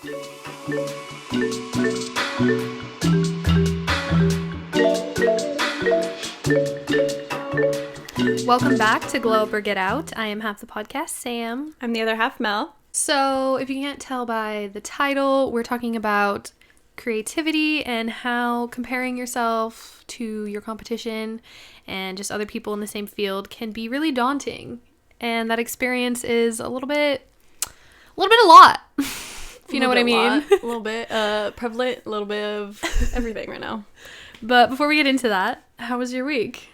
Welcome back to Glow Up or Get Out. I am half the podcast, Sam. I'm the other half, Mel. So, if you can't tell by the title, we're talking about creativity and how comparing yourself to your competition and just other people in the same field can be really daunting. And that experience is a little bit a lot. If you know what I mean. A little bit prevalent, a little bit of everything right now. But before we get into that, how was your week?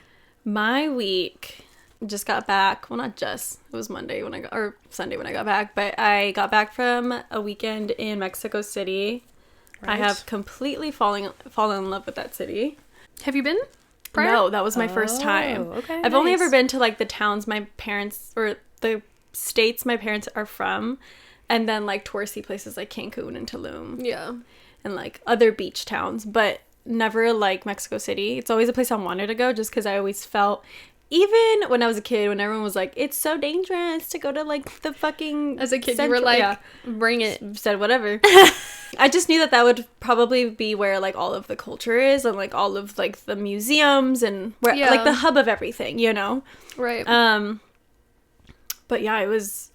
My week just got back. Well, not just. It was Sunday when I got back. But I got back from a weekend in Mexico City. Right. I have completely fallen in love with that city. Have you been prior? No, that was my first time. Okay, I've only ever been to like the towns my parents, or the states my parents are from, and then like touristy places like Cancun and Tulum. Yeah. And like other beach towns, but never like Mexico City. It's always a place I wanted to go just because I always felt, even when I was a kid, when everyone was like, it's so dangerous to go to like the fucking as a kid you were like, bring it, said whatever. I just knew that would probably be where like all of the culture is and like all of like the museums and where like the hub of everything, you know? Right. But yeah,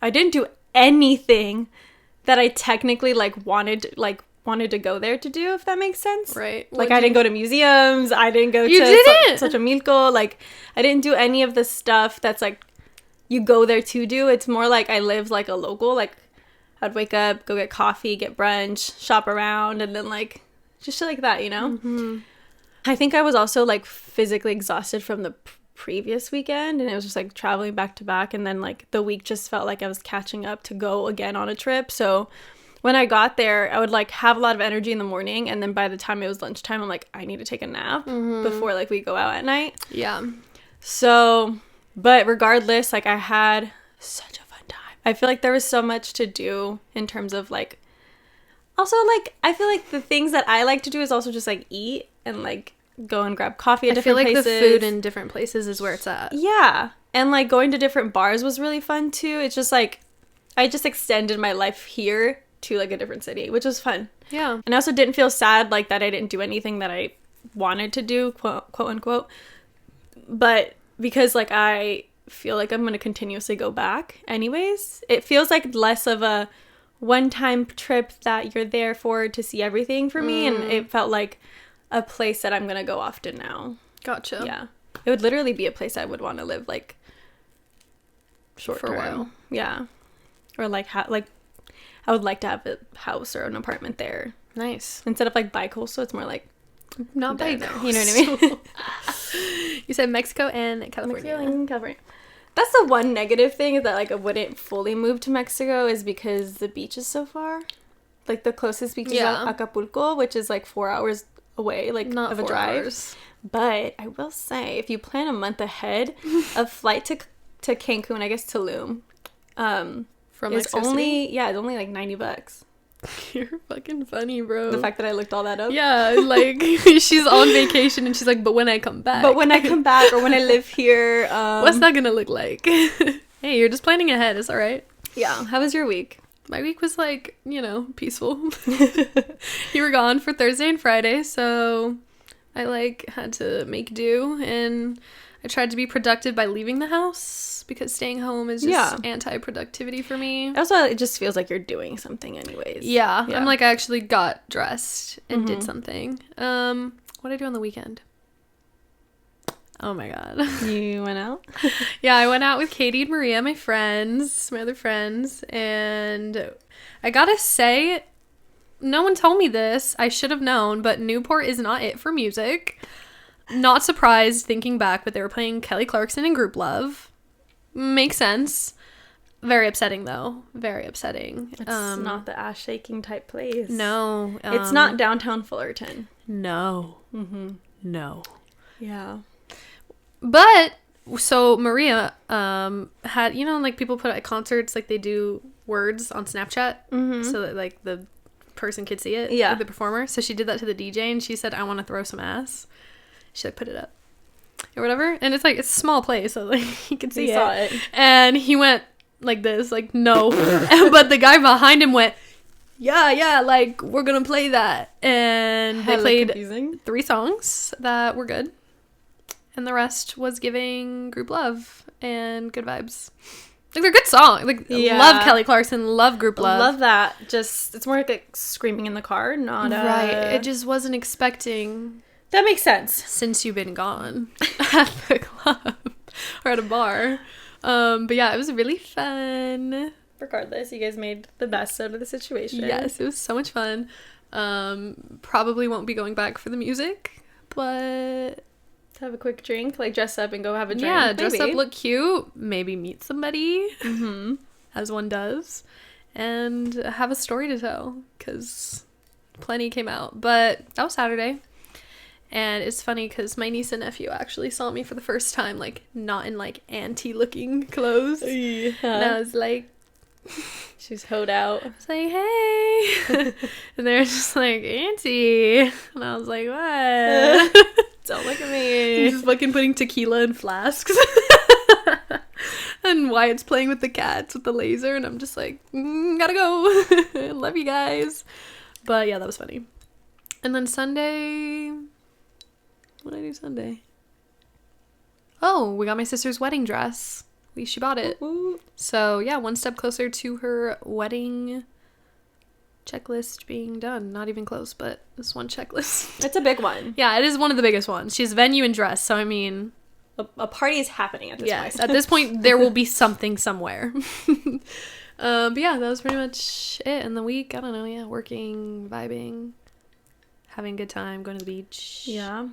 I didn't do anything that I technically wanted to go there to do, if that makes sense. Right. Like, I didn't go to museums. I didn't go to Xochimilco. Like, I didn't do any of the stuff that's, like, you go there to do. It's more like I lived like a local. Like, I'd wake up, go get coffee, get brunch, shop around, and then, like, just shit like that, you know? Mm-hmm. I think I was also, like, physically exhausted from the previous weekend, and it was just, like, traveling back to back. And then, like, the week just felt like I was catching up to go again on a trip. So when I got there, I would, like, have a lot of energy in the morning, and then by the time it was lunchtime, I'm like, I need to take a nap before, like, we go out at night. Yeah. So, but regardless, like, I had such a fun time. I feel like there was so much to do in terms of, like, also, like, I feel like the things that I like to do is also just, like, eat and, like, go and grab coffee at different places. I feel like the food in different places is where it's at. Yeah. And, like, going to different bars was really fun, too. It's just, like, I just extended my life here to like a different city, which was fun. Yeah. And I also didn't feel sad like that I didn't do anything that I wanted to do, quote unquote. But because like I feel like I'm going to continuously go back anyways, it feels like less of a one-time trip that you're there for to see everything for me. And it felt like a place that I'm going to go often now. Gotcha. Yeah. It would literally be a place I would want to live like short for term. a while. Yeah. Or like I would like to have a house or an apartment there. Nice. Instead of like bi-coastal, it's more like not bi-coastal. You know what I mean? You said Mexico and California. Mexico and California. That's the one negative thing, is that like I wouldn't fully move to Mexico, is because the beach is so far. Like the closest beach is Acapulco, which is like 4 hours away, like not of a 4 drive. hours. But I will say, if you plan a month ahead, a flight to Cancun, I guess Tulum, from it's only it's only like $90. You're fucking funny, bro. The fact that I looked all that up. Yeah, like she's on vacation and she's like, but when I come back, or when I live here, what's that gonna look like? Hey, you're just planning ahead. It's all right. Yeah. How was your week? My week was like, peaceful. You were gone for Thursday and Friday, so I like had to make do, and I tried to be productive by leaving the house because staying home is just anti-productivity for me. Also, it just feels like you're doing something anyways. Yeah. I'm like, I actually got dressed and did something. What did I do on the weekend? Oh my God. You went out? Yeah, I went out with Katie and Maria, my other friends, and I gotta say, no one told me this. I should have known, but Newport is not it for music. Not surprised thinking back, but they were playing Kelly Clarkson and Group Love. Makes sense. Very upsetting, though. Very upsetting. It's not the ass-shaking type place. No. It's not downtown Fullerton. No. No. Yeah. But, so Maria had, like people put at concerts, like they do words on Snapchat so that like the person could see it. Yeah. Like, the performer. So she did that to the DJ and she said, I want to throw some ass. She like put it up or whatever, and it's like it's a small place, so like he could see it. And he went like this, like no, but the guy behind him went, yeah, like, we're gonna play that. And they Hella played confusing. 3 songs that were good. And the rest was giving group love and good vibes. Like, they're good songs. Like, Yeah. love Kelly Clarkson, love group love. Love that. Just, it's more like screaming in the car, not Right. It just wasn't expecting, That makes sense. since you've been gone at the club or at a bar. But yeah, it was really fun. Regardless, you guys made the best out of the situation. Yes, it was so much fun. Probably won't be going back for the music, but Have a quick drink, like dress up and go have a drink. yeah, dress maybe. up, look cute, maybe meet somebody, Mm-hmm. as one does, and have a story to tell, because plenty came out. But that was Saturday. And it's funny because my niece and nephew actually saw me for the first time, like, not in, like, auntie looking clothes. And I was like, She's hoed out. I was like, hey. And they're just like, auntie. And I was like, what? Don't look at me. Just fucking putting tequila in flasks. And Wyatt's playing with the cats with the laser. And I'm just like, gotta go. Love you guys. But yeah, that was funny. And then Sunday... What did I do Sunday? Oh, we got my sister's wedding dress. She bought it. Ooh. So yeah, one step closer to her wedding checklist being done. Not even close, but this one checklist. It's a big one. Yeah, it is one of the biggest ones. She's venue and dress, so I mean... A party is happening at this yes, point. at this point, there will be something somewhere. But yeah, that was pretty much it in the week. I don't know, yeah, working, vibing, having a good time, going to the beach. Yeah.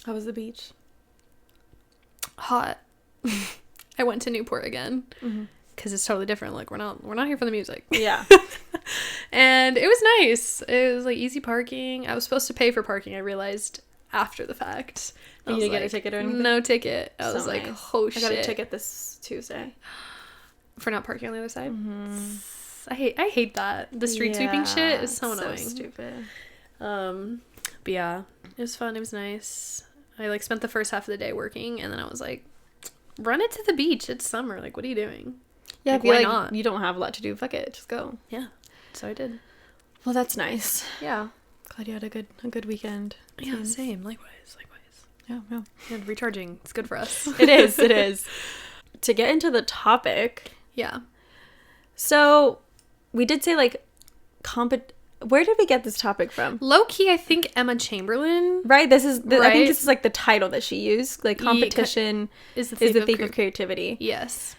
How was the beach? Hot. I went to Newport again. Mm-hmm. Because it's totally different. Like, we're not here for the music. Yeah. And it was nice. It was like easy parking. I was supposed to pay for parking, I realized after the fact. You didn't get a ticket or anything? No ticket. I was So like, nice. oh I shit. got a ticket this Tuesday. For not parking on the other side. Mm-hmm. I hate that. The street sweeping shit is so annoying. So stupid. But yeah, it was fun. It was nice. I like spent the first half of the day working, and then I was like, run it to the beach. It's summer. Like, what are you doing? Yeah, Like, if you, why like, not? you don't have a lot to do, fuck it, just go. Yeah. So I did. Well, that's nice. Yeah. Glad you had a good weekend. Yeah, Seems- same. Likewise. Yeah, yeah. And recharging. It's good for us. It is. To get into the topic, Yeah. so we did say like where did we get this topic from? Low key, I think Emma Chamberlain Right, this is I Right? think this is like the title that she used, like competition is is the thief of creativity. Yes.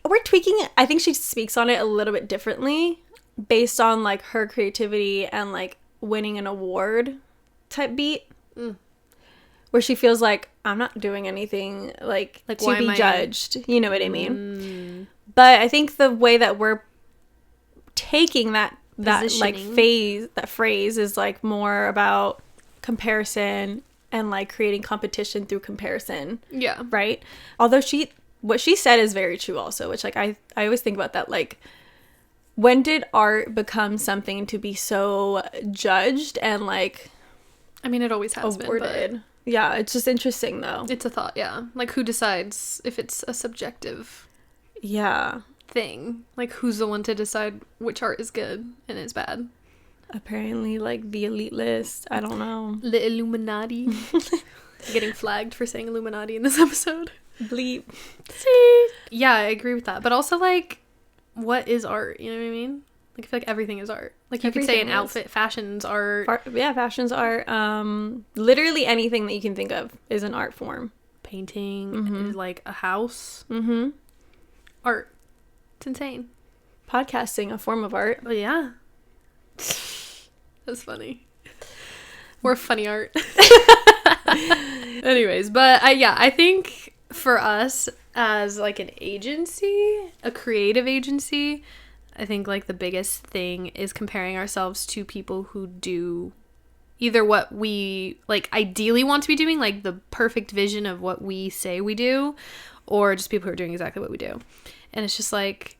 We're tweaking it. I think she speaks on it a little bit differently based on like her creativity and like winning an award type beat. Where she feels like I'm not doing anything like to why be am I- judged. You know what I mean? But I think the way that we're taking that like Positioning. that phrase is like more about comparison and like creating competition through comparison, Yeah. right? Although what she said is very true also, which like I always think about that, like when did art become something to be so judged and like I mean, it always has been. awarded? But Yeah, it's just interesting though. it's a thought, yeah. Like, who decides if it's a subjective Yeah. thing? Like, who's the one to decide which art is good and is bad? Apparently, like, the elite list. I don't know. The Illuminati. Getting flagged for saying Illuminati in this episode. Bleep. Yeah, I agree with that. But also, like, what is art? You know what I mean? Like, I feel like everything is art. Like, you could say Everything an is. outfit, fashion's art. Yeah, fashion's art. Literally anything that you can think of is an art form. Painting, is like a house. Mm-hmm. Art. It's insane. Podcasting, a form of art. But yeah. That's funny. We're funny art. Anyways, but I think for us as like an agency, a creative agency, I think like the biggest thing is comparing ourselves to people who do either what we like ideally want to be doing, like the perfect vision of what we say we do, or just people who are doing exactly what we do. And it's just like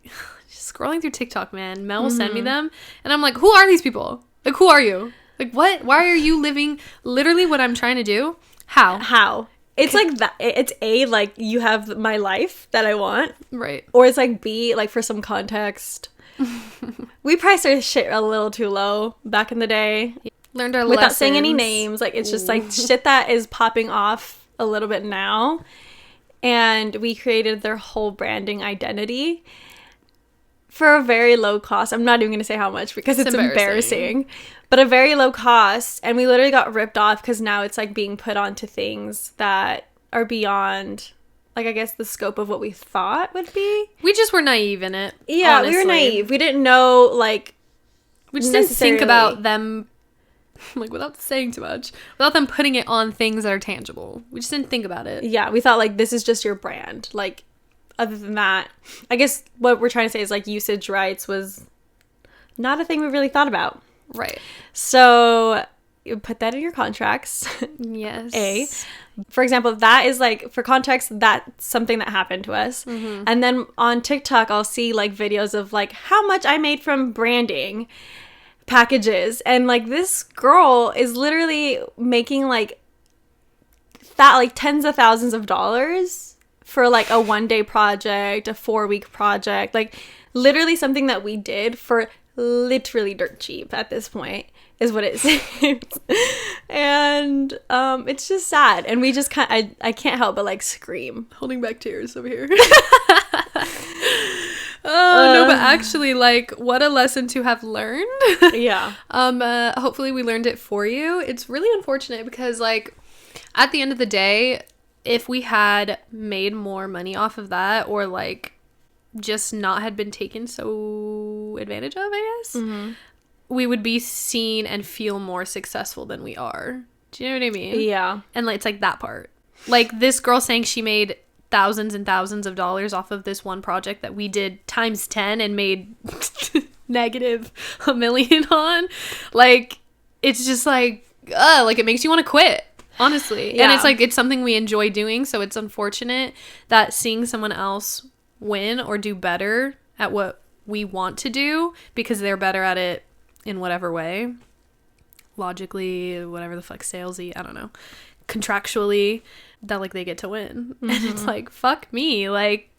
just scrolling through TikTok, man. Mel will send me them and I'm like, who are these people? Like, who are you? Like, what? Why are you living literally what I'm trying to do? How? It's like that. It's A, like, you have my life that I want. Right. Or it's like B, like, for some context, We priced our shit a little too low back in the day. Learned our Without lessons. saying any names. Like, it's just like shit that is popping off a little bit now. And we created their whole branding identity for a very low cost. I'm not even going to say how much because it's embarrassing. But a very low cost. And we literally got ripped off because now it's like being put onto things that are beyond, like, I guess the scope of what we thought would be. We just were naive in it. Yeah, honestly. we were naive. We didn't know, like, we just didn't think about them, like, without saying too much, without them putting it on things that are tangible. We just didn't think about it. Yeah, we thought, like, this is just your brand. Like, other than that, I guess what we're trying to say is, like, usage rights was not a thing we really thought about. Right. So you put that in your contracts. Yes. For example, that is, like, for context, that's something that happened to us. Mm-hmm. And then on TikTok, I'll see, like, videos of, like, how much I made from branding packages. And, like, this girl is literally making, like, tens of thousands of dollars for, like, a 1-day project, a 4-week project. Like, literally something that we did for literally dirt cheap at this point. Is what it seems. And it's just sad, and we just I can't help but, like, scream, holding back tears over here. No, but actually, like, what a lesson to have learned. Yeah. Hopefully we learned it for you. It's really unfortunate because, like, at the end of the day, if we had made more money off of that, or, like, just not had been taken so advantage of, I guess, we would be seen and feel more successful than we are. Do you know what I mean? Yeah. And, like, it's like that part. Like, this girl saying she made thousands and thousands of dollars off of this one project that we did times 10 and made negative $1 million on. Like, it's just like, it makes you want to quit, honestly. Yeah. And it's like, it's something we enjoy doing. So it's unfortunate that seeing someone else win or do better at what we want to do because they're better at it in whatever way, logically, whatever the fuck, salesy, I don't know, contractually, that, like, they get to win. Mm-hmm. And it's like, fuck me, like,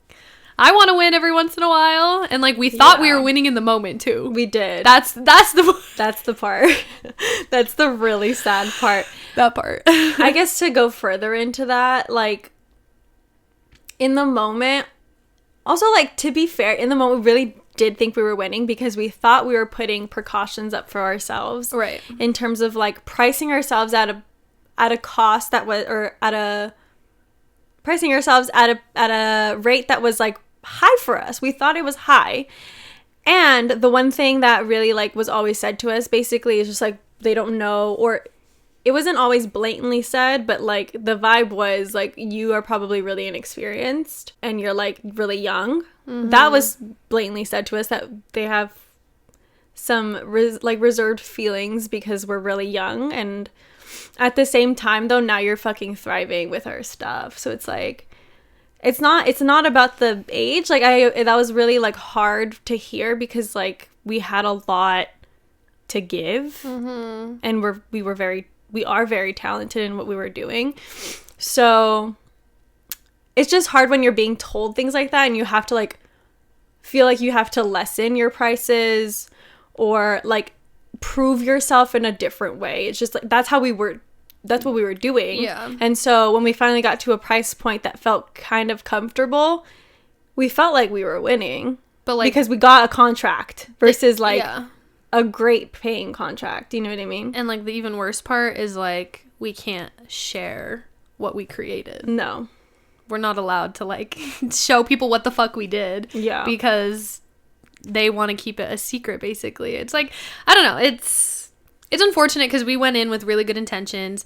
I want to win every once in a while. And, like, we thought we were winning in the moment too. We did. That's the part. That's the really sad part. That part. I guess to go further into that, like, in the moment, also, like, to be fair, in the moment we really did think we were winning because we thought we were putting precautions up for ourselves, right, in terms of, like, pricing ourselves at a cost that was, or pricing ourselves at a rate that was, like, high for us. We thought it was high. And the one thing that really, like, was always said to us basically is just, like, they don't know, or it wasn't always blatantly said, but, like, the vibe was, like, you are probably really inexperienced and you're, like, really young. Mm-hmm. That was blatantly said to us, that they have some reserved feelings because we're really young. And at the same time, though, now you're fucking thriving with our stuff. So it's like, it's not about the age. Like, that was really, like, hard to hear because, like, we had a lot to give. Mm-hmm. And we are very talented in what we were doing. So it's just hard when you're being told things like that and you have to, like, feel like you have to lessen your prices or, like, prove yourself in a different way. It's just, like, that's what we were doing. Yeah. And so when we finally got to a price point that felt kind of comfortable, we felt like we were winning. But, like, because we got a contract versus, like, a great paying contract. Do you know what I mean? And, like, the even worse part is, like, we can't share what we created. No. We're not allowed to, like, show people what the fuck we did. Yeah. Because they want to keep it a secret, basically. It's like, I don't know. It's unfortunate because we went in with really good intentions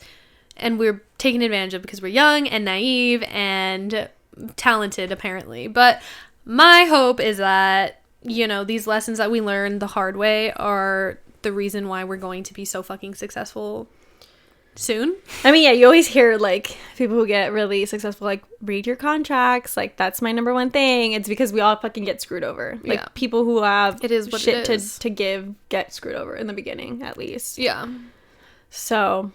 and we're taken advantage of because we're young and naive and talented, apparently. But my hope is that, you know, these lessons that we learned the hard way are the reason why we're going to be so fucking successful soon. I mean, yeah, you always hear, like, people who get really successful, like, read your contracts. Like, that's my number one thing. It's because we all fucking get screwed over. Like, people who have shit to give get screwed over in the beginning, at least. Yeah. So,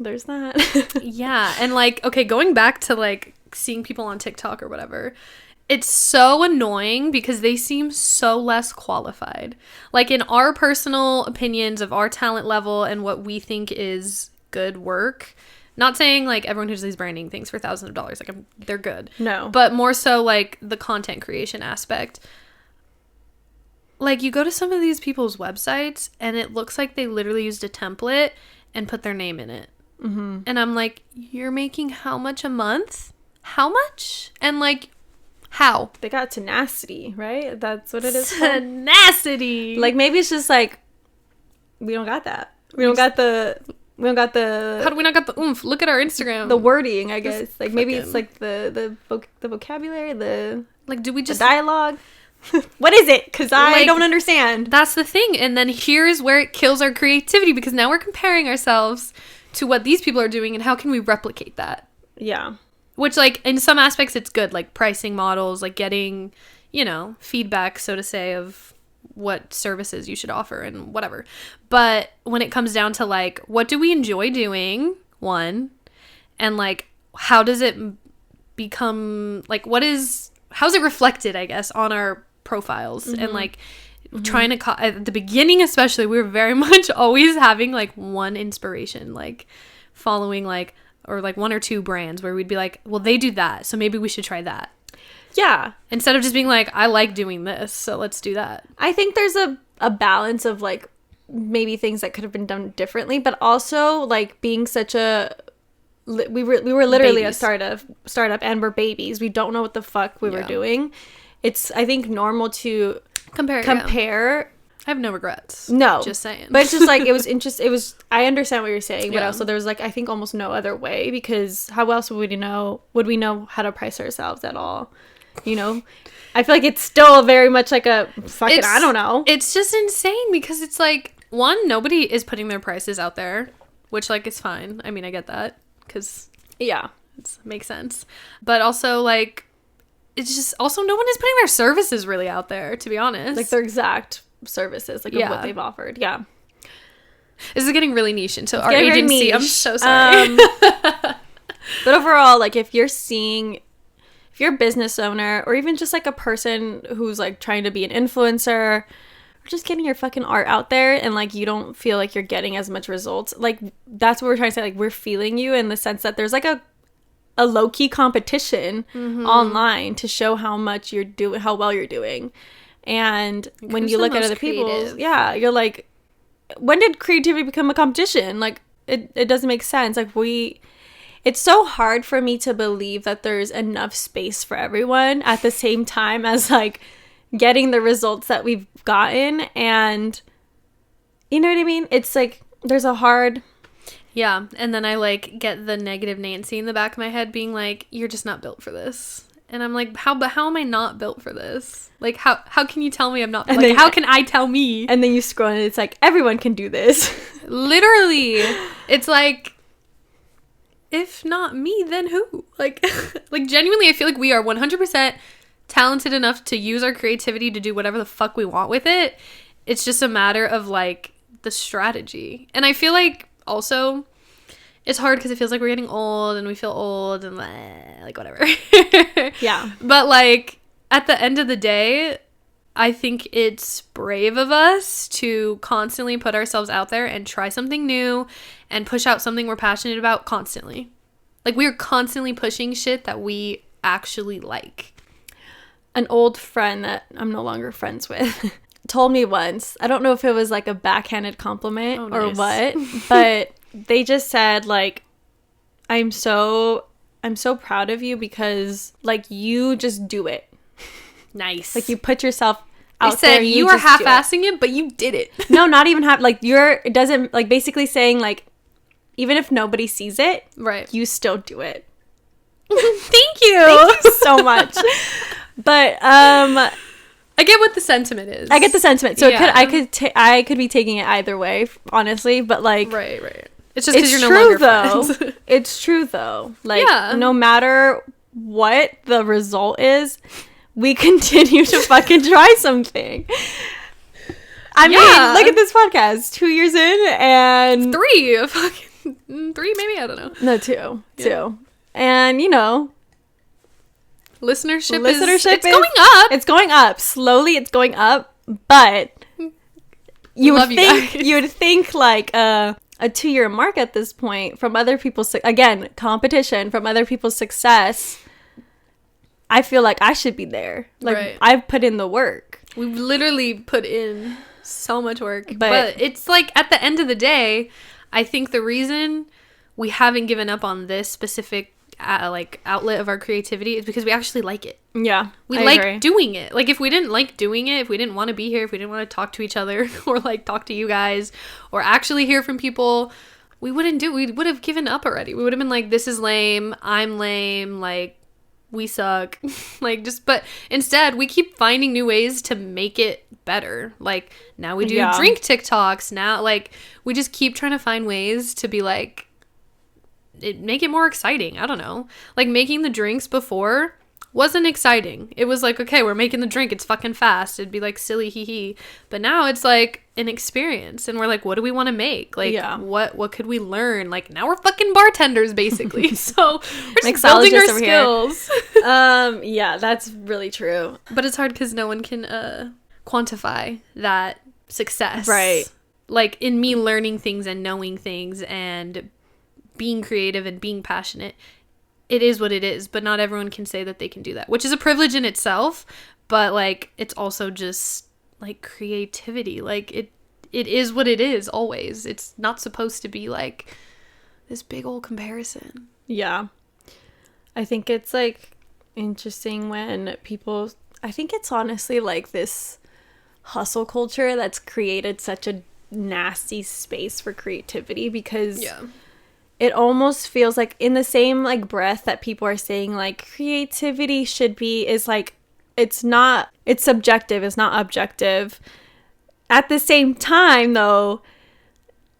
there's that. Yeah. And, like, okay, going back to, like, seeing people on TikTok or whatever, it's so annoying because they seem so less qualified. Like, in our personal opinions of our talent level and what we think is good work, not saying, like, everyone who does these branding things for thousands of dollars, like, they're good. No. But more so, like, the content creation aspect. Like, you go to some of these people's websites, and it looks like they literally used a template and put their name in it. Mm-hmm. And I'm like, you're making how much a month? How much? And, like, how? They got tenacity, right? That's what it is. Tenacity. Like, maybe it's just like, we don't got that. We don't got the How do we not got the oomph? Look at our Instagram. the wording, I guess. Just Like, maybe fucking- it's like the vocabulary, the like, do we just... dialogue. What is it? Because I Like, don't understand. That's the thing. And then here's where it kills our creativity, because now we're comparing ourselves to what these people are doing, and how can we replicate that? Yeah. Which, like, in some aspects it's good, like pricing models, like getting, you know, feedback, so to say, of what services you should offer and whatever. But when it comes down to, like, what do we enjoy doing, one, and, like, how does it become, like, how's it reflected, I guess, on our profiles? And, like, trying to at the beginning especially, we were very much always having, like, one inspiration, like following, like, or like one or two brands where we'd be like, well, they do that, so maybe we should try that, Yeah. instead of just being like, I like doing this, so let's do that. I think there's a balance of, like, maybe things that could have been done differently, but also, like, being such a... We were literally Babies. a startup, and we're babies. We don't know what the fuck we were Yeah. doing. It's, I think, normal to Compare. I have no regrets. No. Just saying. But it's just like, it was I understand what you're saying, but Yeah. also there's, like, I think almost no other way, because how else would we know how to price ourselves at all? You know? I feel like it's still very much like a fucking, I don't know. It's just insane, because it's like, one, nobody is putting their prices out there, which, like, is fine. I mean, I get that, because Yeah. it makes sense. But also, like, it's just, also, no one is putting their services really out there, to be honest. Like, their exact services, like, of Yeah. what they've offered. Yeah. This is getting really niche into our getting very agency. I'm niche. so sorry. But overall, like, if you're a business owner, or even just, like, a person who's, like, trying to be an influencer, or just getting your fucking art out there, and, like, you don't feel like you're getting as much results, like, that's what we're trying to say. Like, we're feeling you, in the sense that there's, like, a low-key competition online to show how much you're doing, how well you're doing. And when who's you the look at most other people, creative? yeah, you're like, when did creativity become a competition? Like, it doesn't make sense. Like, it's so hard for me to believe that there's enough space for everyone at the same time as, like, getting the results that we've gotten. And you know what I mean? It's like, there's a hard... Yeah, and then I, like, get the negative Nancy in the back of my head being like, you're just not built for this. And I'm like, how am I not built for this? Like, how can you tell me I'm not, And like, then- how can I tell me? And then you scroll and it's like, everyone can do this. Literally, it's like, if not me, then who? Like, like, genuinely, I feel like we are 100% talented enough to use our creativity to do whatever the fuck we want with it. It's just a matter of, like, the strategy. And I feel like, also, it's hard because it feels like we're getting old, and we feel old, and like, whatever. Yeah. But, like, at the end of the day, I think it's brave of us to constantly put ourselves out there and try something new and push out something we're passionate about constantly. Like, we're constantly pushing shit that we actually like. An old friend that I'm no longer friends with told me once, I don't know if it was, like, a backhanded compliment or nice. what, but they just said, like, I'm so proud of you, because, like, you just do it. Nice. Like, you put yourself I out said there. you are just do it. half-assing it, but you did it. No, not even half. Like, it doesn't, like, basically saying, like, even if nobody sees it, Right. you still do it. Thank you. Thank you so much. But I get what the sentiment is. I get the sentiment. So Yeah. I could be taking it either way, honestly. But, like, Right. It's just because it's you're no true longer though. friends. It's true though. Like, Yeah. no matter what the result is, we continue to fucking try something. I mean, Yeah. look at this podcast. 2 years in, and 3 maybe, I don't know. no, two, Yeah. and, you know, Listenership Listenership is going up. It's going up. Slowly it's going up, but you would think like a 2-year mark at this point from other people's, again, competition from other people's success. I feel like I should be there. Like, right. I've put in the work. We've literally put in so much work. But it's like, at the end of the day, I think the reason we haven't given up on this specific outlet of our creativity is because we actually like it. Yeah, we agree. Doing it. Like, if we didn't like doing it, if we didn't want to be here, if we didn't want to talk to each other or like talk to you guys or actually hear from people, we wouldn't do it. We would have given up already. We would have been like, this is lame, I'm lame, like, we suck. Like, just, but instead we keep finding new ways to make it better. Like, now we do drink TikToks. Now, like, we just keep trying to find ways to be like, make it more exciting. I don't know. Like, making the drinks before wasn't exciting. It was like, okay, we're making the drink, it's fucking fast. It'd be like silly hee hee. But now it's like an experience, and we're like, what do we want to make? Like, what could we learn? Like, now we're fucking bartenders basically. So we're just building our skills. Yeah, that's really true. But it's hard because no one can quantify that success, right? Like, in me learning things and knowing things and being creative and being passionate, it is what it is, but not everyone can say that they can do that, which is a privilege in itself. But like, it's also just like creativity. Like, it is what it is always. It's not supposed to be like this big old comparison. Yeah. I think it's like interesting when people, I think it's honestly like this hustle culture that's created such a nasty space for creativity, because it almost feels like, in the same like breath that people are saying like creativity is like, it's subjective, it's not objective. At the same time though,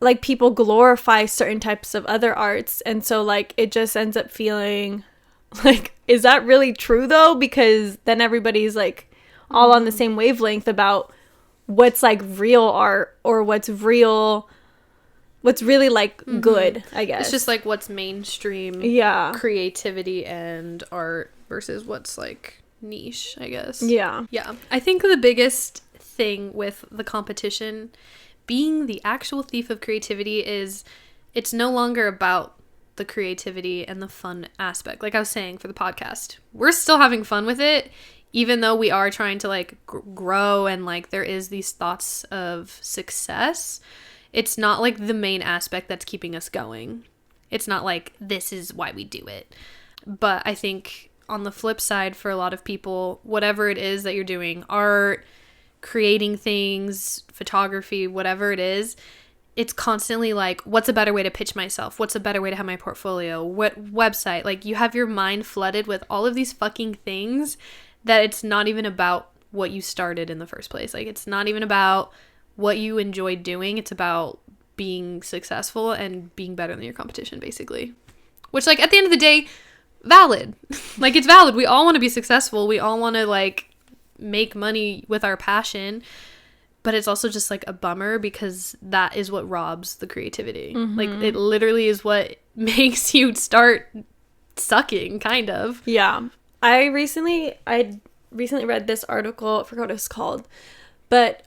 like, people glorify certain types of other arts, and so like it just ends up feeling like, is that really true though? Because then everybody's like all on the same wavelength about what's like real art, or what's really like good, I guess. It's just like what's mainstream creativity and art versus what's like niche, I guess. Yeah. I think the biggest thing with the competition being the actual thief of creativity is it's no longer about the creativity and the fun aspect. Like I was saying for the podcast, we're still having fun with it, even though we are trying to like grow, and like there is these thoughts of success. It's not like the main aspect that's keeping us going. It's not like this is why we do it. But I think on the flip side, for a lot of people, whatever it is that you're doing, art, creating things, photography, whatever it is, it's constantly like, what's a better way to pitch myself? What's a better way to have my portfolio? What website? Like, you have your mind flooded with all of these fucking things that it's not even about what you started in the first place. Like, it's not even about what you enjoy doing. It's about being successful and being better than your competition, basically. Which, like, at the end of the day, valid. Like, it's valid. We all want to be successful. We all want to, like, make money with our passion. But it's also just, like, a bummer because that is what robs the creativity. Mm-hmm. Like, it literally is what makes you start sucking, kind of. Yeah. I recently read this article. I forgot what it was called. But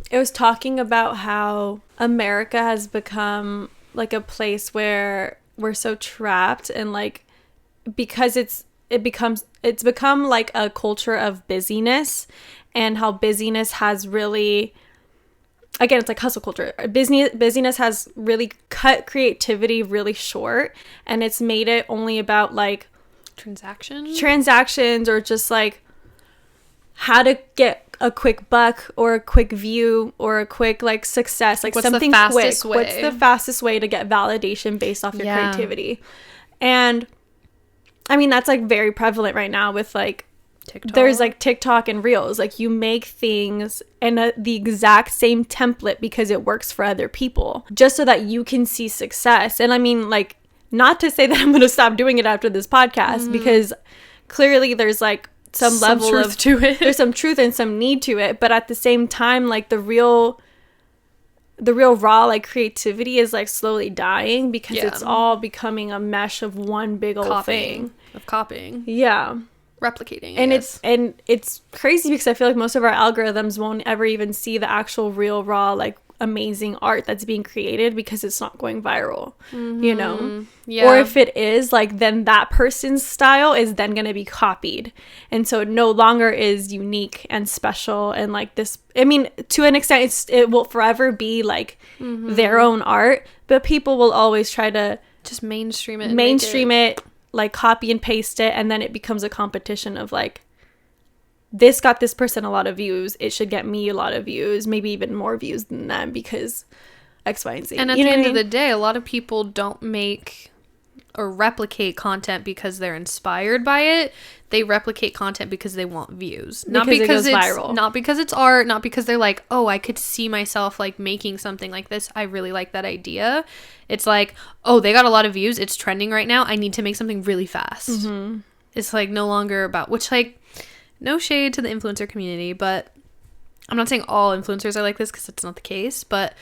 it was talking about how America has become like a place where we're so trapped, and like, because it's become like a culture of busyness, and how busyness has really, again, it's like hustle culture. Busyness has really cut creativity really short, and it's made it only about like transactions, or just like how to get a quick buck or a quick view or a quick like success, like something quick. What's the fastest way to get validation based off your creativity? And I mean, that's like very prevalent right now with like TikTok. There's like TikTok and Reels. Like, you make things in the exact same template because it works for other people, just so that you can see success. And I mean, like, not to say that I'm going to stop doing it after this podcast, because clearly there's like some level of truth to it. There's some truth and some need to it, but at the same time, like, the real raw like creativity is like slowly dying, because it's all becoming a mesh of one big old thing of copying. Yeah. replicating. And it's crazy because I feel like most of our algorithms won't ever even see the actual real raw like amazing art that's being created because it's not going viral, you know? Yeah. Or if it is, like, then that person's style is then going to be copied. And so it no longer is unique and special. And like this, I mean, to an extent, it will forever be like their own art, but people will always try to just mainstream it, like copy and paste it. And then it becomes a competition of like, this got this person a lot of views, it should get me a lot of views, maybe even more views than them because X, Y, and Z. And at the end of the day, a lot of people don't make or replicate content because they're inspired by it. They replicate content because they want views. Not because it goes it's viral. Not because it's art, not because they're like, oh, I could see myself like making something like this. I really like that idea. It's like, oh, they got a lot of views. It's trending right now. I need to make something really fast. It's like no longer about, which like, no shade to the influencer community, but I'm not saying all influencers are like this because it's not the case, but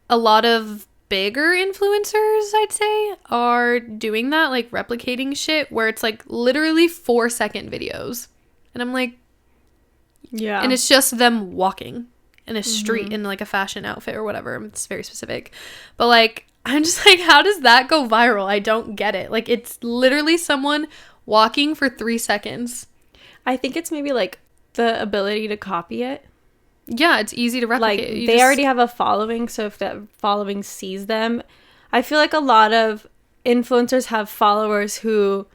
a lot of bigger influencers, I'd say, are doing that, like replicating shit where it's like literally 4-second videos. And I'm like, yeah. And it's just them walking in a street in like a fashion outfit or whatever. It's very specific. But like, I'm just like, how does that go viral? I don't get it. Like, it's literally someone walking for 3 seconds. I think it's maybe like the ability to copy it. Yeah, it's easy to replicate. Like they already have a following, so if that following sees them, I feel like a lot of influencers have followers who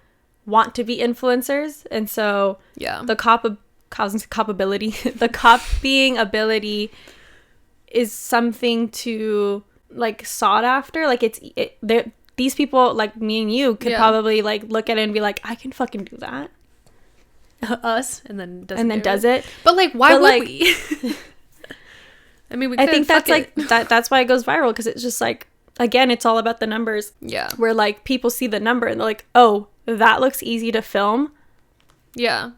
want to be influencers, and so the the copying ability is something to like sought after. Like these people like me and you could probably like look at it and be like, I can fucking do that. Us and then does it. But like, why would we? I mean, I think that's like that's why it goes viral, because it's just like, again, it's all about the numbers. Yeah, where like people see the number and they're like, oh, that looks easy to film. Yeah,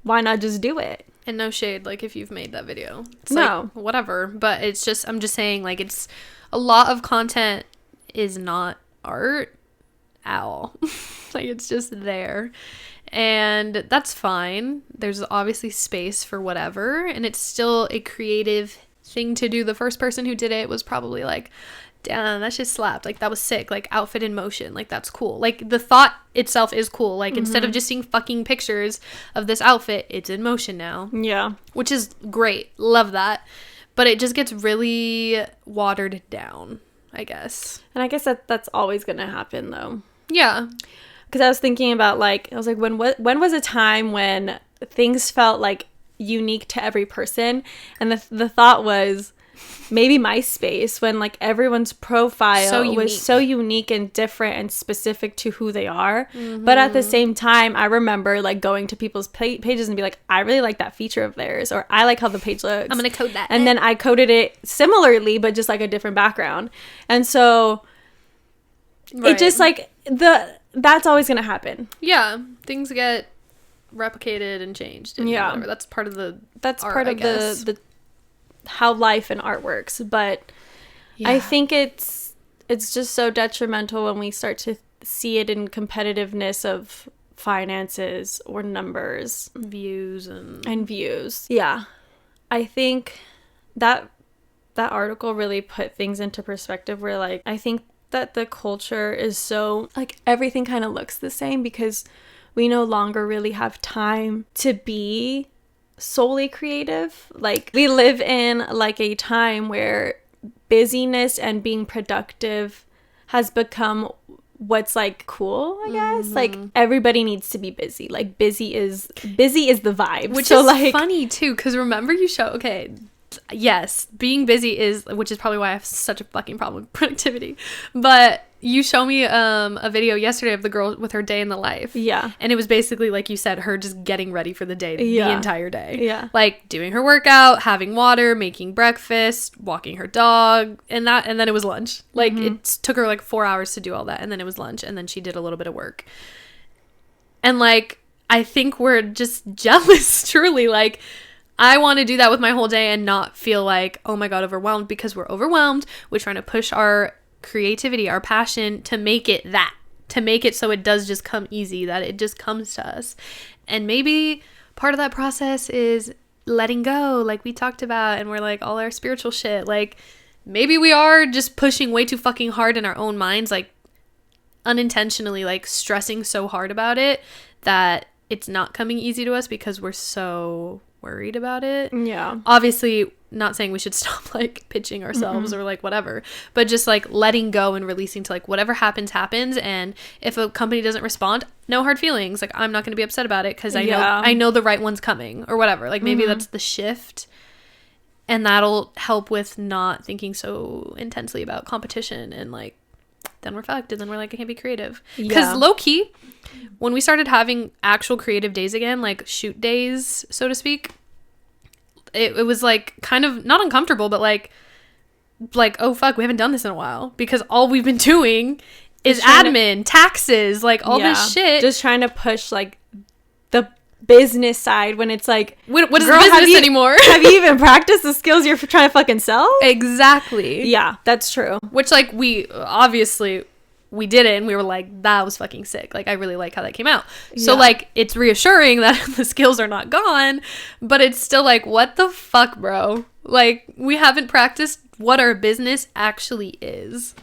why not just do it? And no shade, like if you've made that video, it's no, like, whatever. But it's just, I'm just saying, like, it's a lot of content is not art at all. Like, it's just there. And that's fine. There's obviously space for whatever. And it's still a creative thing to do. The first person who did it was probably like, damn, that shit slapped. Like, that was sick. Like, outfit in motion. Like, that's cool. Like, the thought itself is cool. Like, instead of just seeing fucking pictures of this outfit, it's in motion now. Yeah. Which is great. Love that. But it just gets really watered down, I guess. And I guess that's always going to happen, though. Yeah. Because I was thinking about, like, I was like, when was a time when things felt, like, unique to every person? And the thought was maybe MySpace, when, like, everyone's profile was so unique and different and specific to who they are. But at the same time, I remember, like, going to people's pages and be like, I really like that feature of theirs, or I like how the page looks. I'm going to code that. And then I coded it similarly, but just, like, a different background. And so it just, like, that's always going to happen. Yeah. Things get replicated and changed. And whatever. That's part of the art, the how life and art works. But I think it's just so detrimental when we start to see it in competitiveness of finances or numbers. Views and views. Yeah. I think that article really put things into perspective where, like, I think that the culture is so, like, everything kind of looks the same because we no longer really have time to be solely creative. Like, we live in, like, a time where busyness and being productive has become what's, like, cool, I guess. Like, everybody needs to be busy. Like, busy is the vibe. Which is like funny too, because remember yes, being busy is, which is probably why I have such a fucking problem with productivity. But you showed me a video yesterday of the girl with her day in the life. Yeah. And it was basically, like you said, her just getting ready for the day, the entire day. Yeah. Like, doing her workout, having water, making breakfast, walking her dog, and then it was lunch. Like, it took her like 4 hours to do all that, and then it was lunch, and then she did a little bit of work. And, like, I think we're just jealous, truly. Like, I want to do that with my whole day and not feel like, oh my God, overwhelmed, because we're overwhelmed. We're trying to push our creativity, our passion, to make it so it does just come easy, that it just comes to us. And maybe part of that process is letting go, like we talked about, and we're like all our spiritual shit. Like maybe we are just pushing way too fucking hard in our own minds, like unintentionally, like stressing so hard about it that it's not coming easy to us because we're so worried about it. Yeah. Obviously, not saying we should stop like pitching ourselves or like whatever, but just like letting go and releasing to like whatever happens. And if a company doesn't respond, no hard feelings. Like I'm not going to be upset about it because I know the right one's coming or whatever. Like maybe that's the shift, and that'll help with not thinking so intensely about competition, and like then we're fucked, and then we're like, I can't be creative. Because low key, when we started having actual creative days again, like shoot days, so to speak, it was like kind of not uncomfortable, but like oh fuck, we haven't done this in a while, because all we've been doing is admin, taxes, like all this shit, just trying to push like the business side, when it's like, what is the business anymore? Have you even practiced the skills you're trying to fucking sell? Exactly. Yeah, that's true. Which like we obviously we did it and we were like, that was fucking sick. Like I really like how that came out. So like it's reassuring that the skills are not gone, but it's still like, what the fuck, bro? Like we haven't practiced what our business actually is.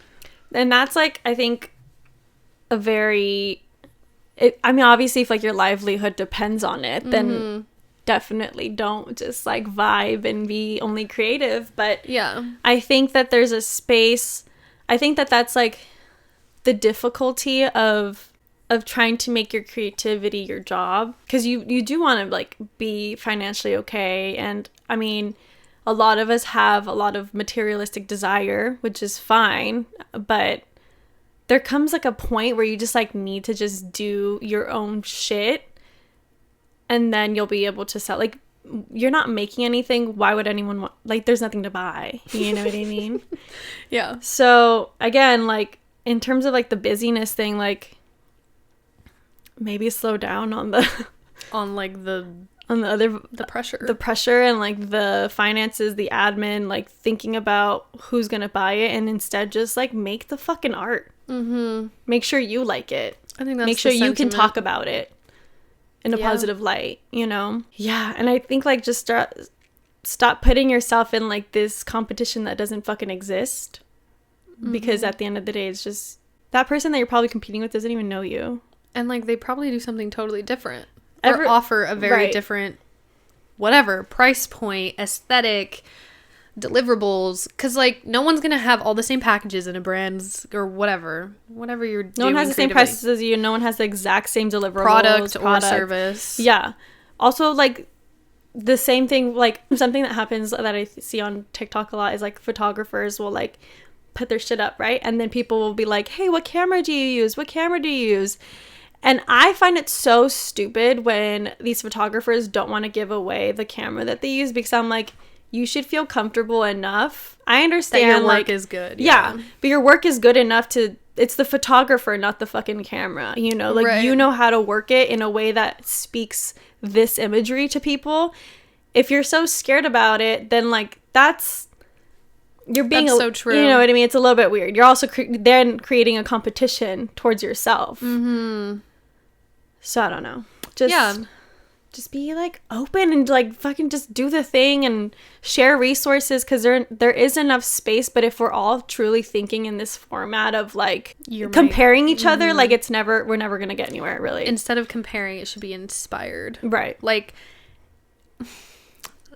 And that's like, I think a very, I mean, obviously if like your livelihood depends on it, then definitely don't just like vibe and be only creative. But yeah, I think that there's a space, I think that that's like the difficulty of trying to make your creativity your job, because you do want to like be financially okay. And I mean, a lot of us have a lot of materialistic desire, which is fine, but there comes like a point where you just like need to just do your own shit, and then you'll be able to sell. Like you're not making anything, why would anyone want, like there's nothing to buy, you know what I mean? Yeah. So again, like in terms of like the busyness thing, like maybe slow down on the the pressure and like the finances, the admin, like thinking about who's gonna buy it, and instead just like make the fucking art. Make sure you like it. I think that's make sure you can talk about it in a positive light, you know? Yeah. And I think like just stop putting yourself in like this competition that doesn't fucking exist. Because at the end of the day, it's just that person that you're probably competing with doesn't even know you. And like they probably do something totally different. Or offer a very different whatever price point, aesthetic, deliverables. Because like no one's gonna have all the same packages in a brand's or whatever you're doing. No one has the same prices as you. No one has the exact same deliverables, product or service. Yeah. Also, like the same thing, like something that happens that I see on TikTok a lot is like photographers will like put their shit up, right? And then people will be like, hey, what camera do you use? What camera do you use? And I find it so stupid when these photographers don't want to give away the camera that they use, because I'm like, you should feel comfortable enough. I understand that your work like, is good. Yeah. But your work is good enough to, it's the photographer, not the fucking camera, you know? Like you know how to work it in a way that speaks this imagery to people. If you're so scared about it, then like you're being so true. You know what I mean? It's a little bit weird. You're also then creating a competition towards yourself. So I don't know. Just be like open and like fucking just do the thing and share resources, because there is enough space. But if we're all truly thinking in this format of like comparing each other, like we're never gonna get anywhere, really. Instead of comparing, it should be inspired. Right. Like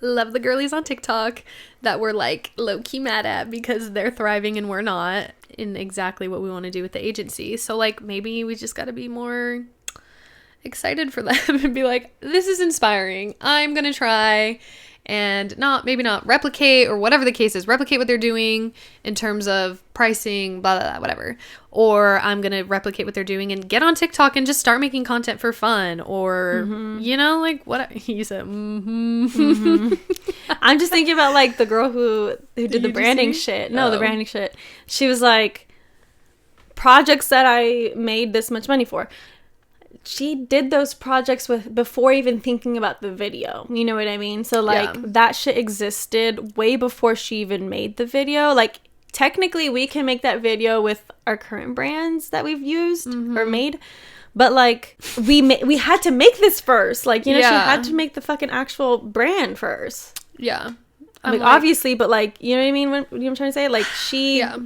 love the girlies on TikTok that we're like low-key mad at because they're thriving and we're not in exactly what we want to do with the agency. So like maybe we just got to be more excited for them and be like, this is inspiring, I'm gonna try, and maybe not replicate, or whatever the case is, replicate what they're doing in terms of pricing, blah blah blah, whatever, or I'm gonna replicate what they're doing and get on TikTok and just start making content for fun, or you know, like what you said. I'm just thinking about like the girl who did the branding shit. The branding shit. She was like, projects that I made this much money for. She did those projects before even thinking about the video. You know what I mean? So like that shit existed way before she even made the video. Like technically we can make that video with our current brands that we've used or made, But like we had to make this first. Like, you know, she Yeah. had to make the fucking actual brand first. Yeah. Like, obviously, but like, you know what I mean? You know what I'm trying to say? Like, she... Yeah.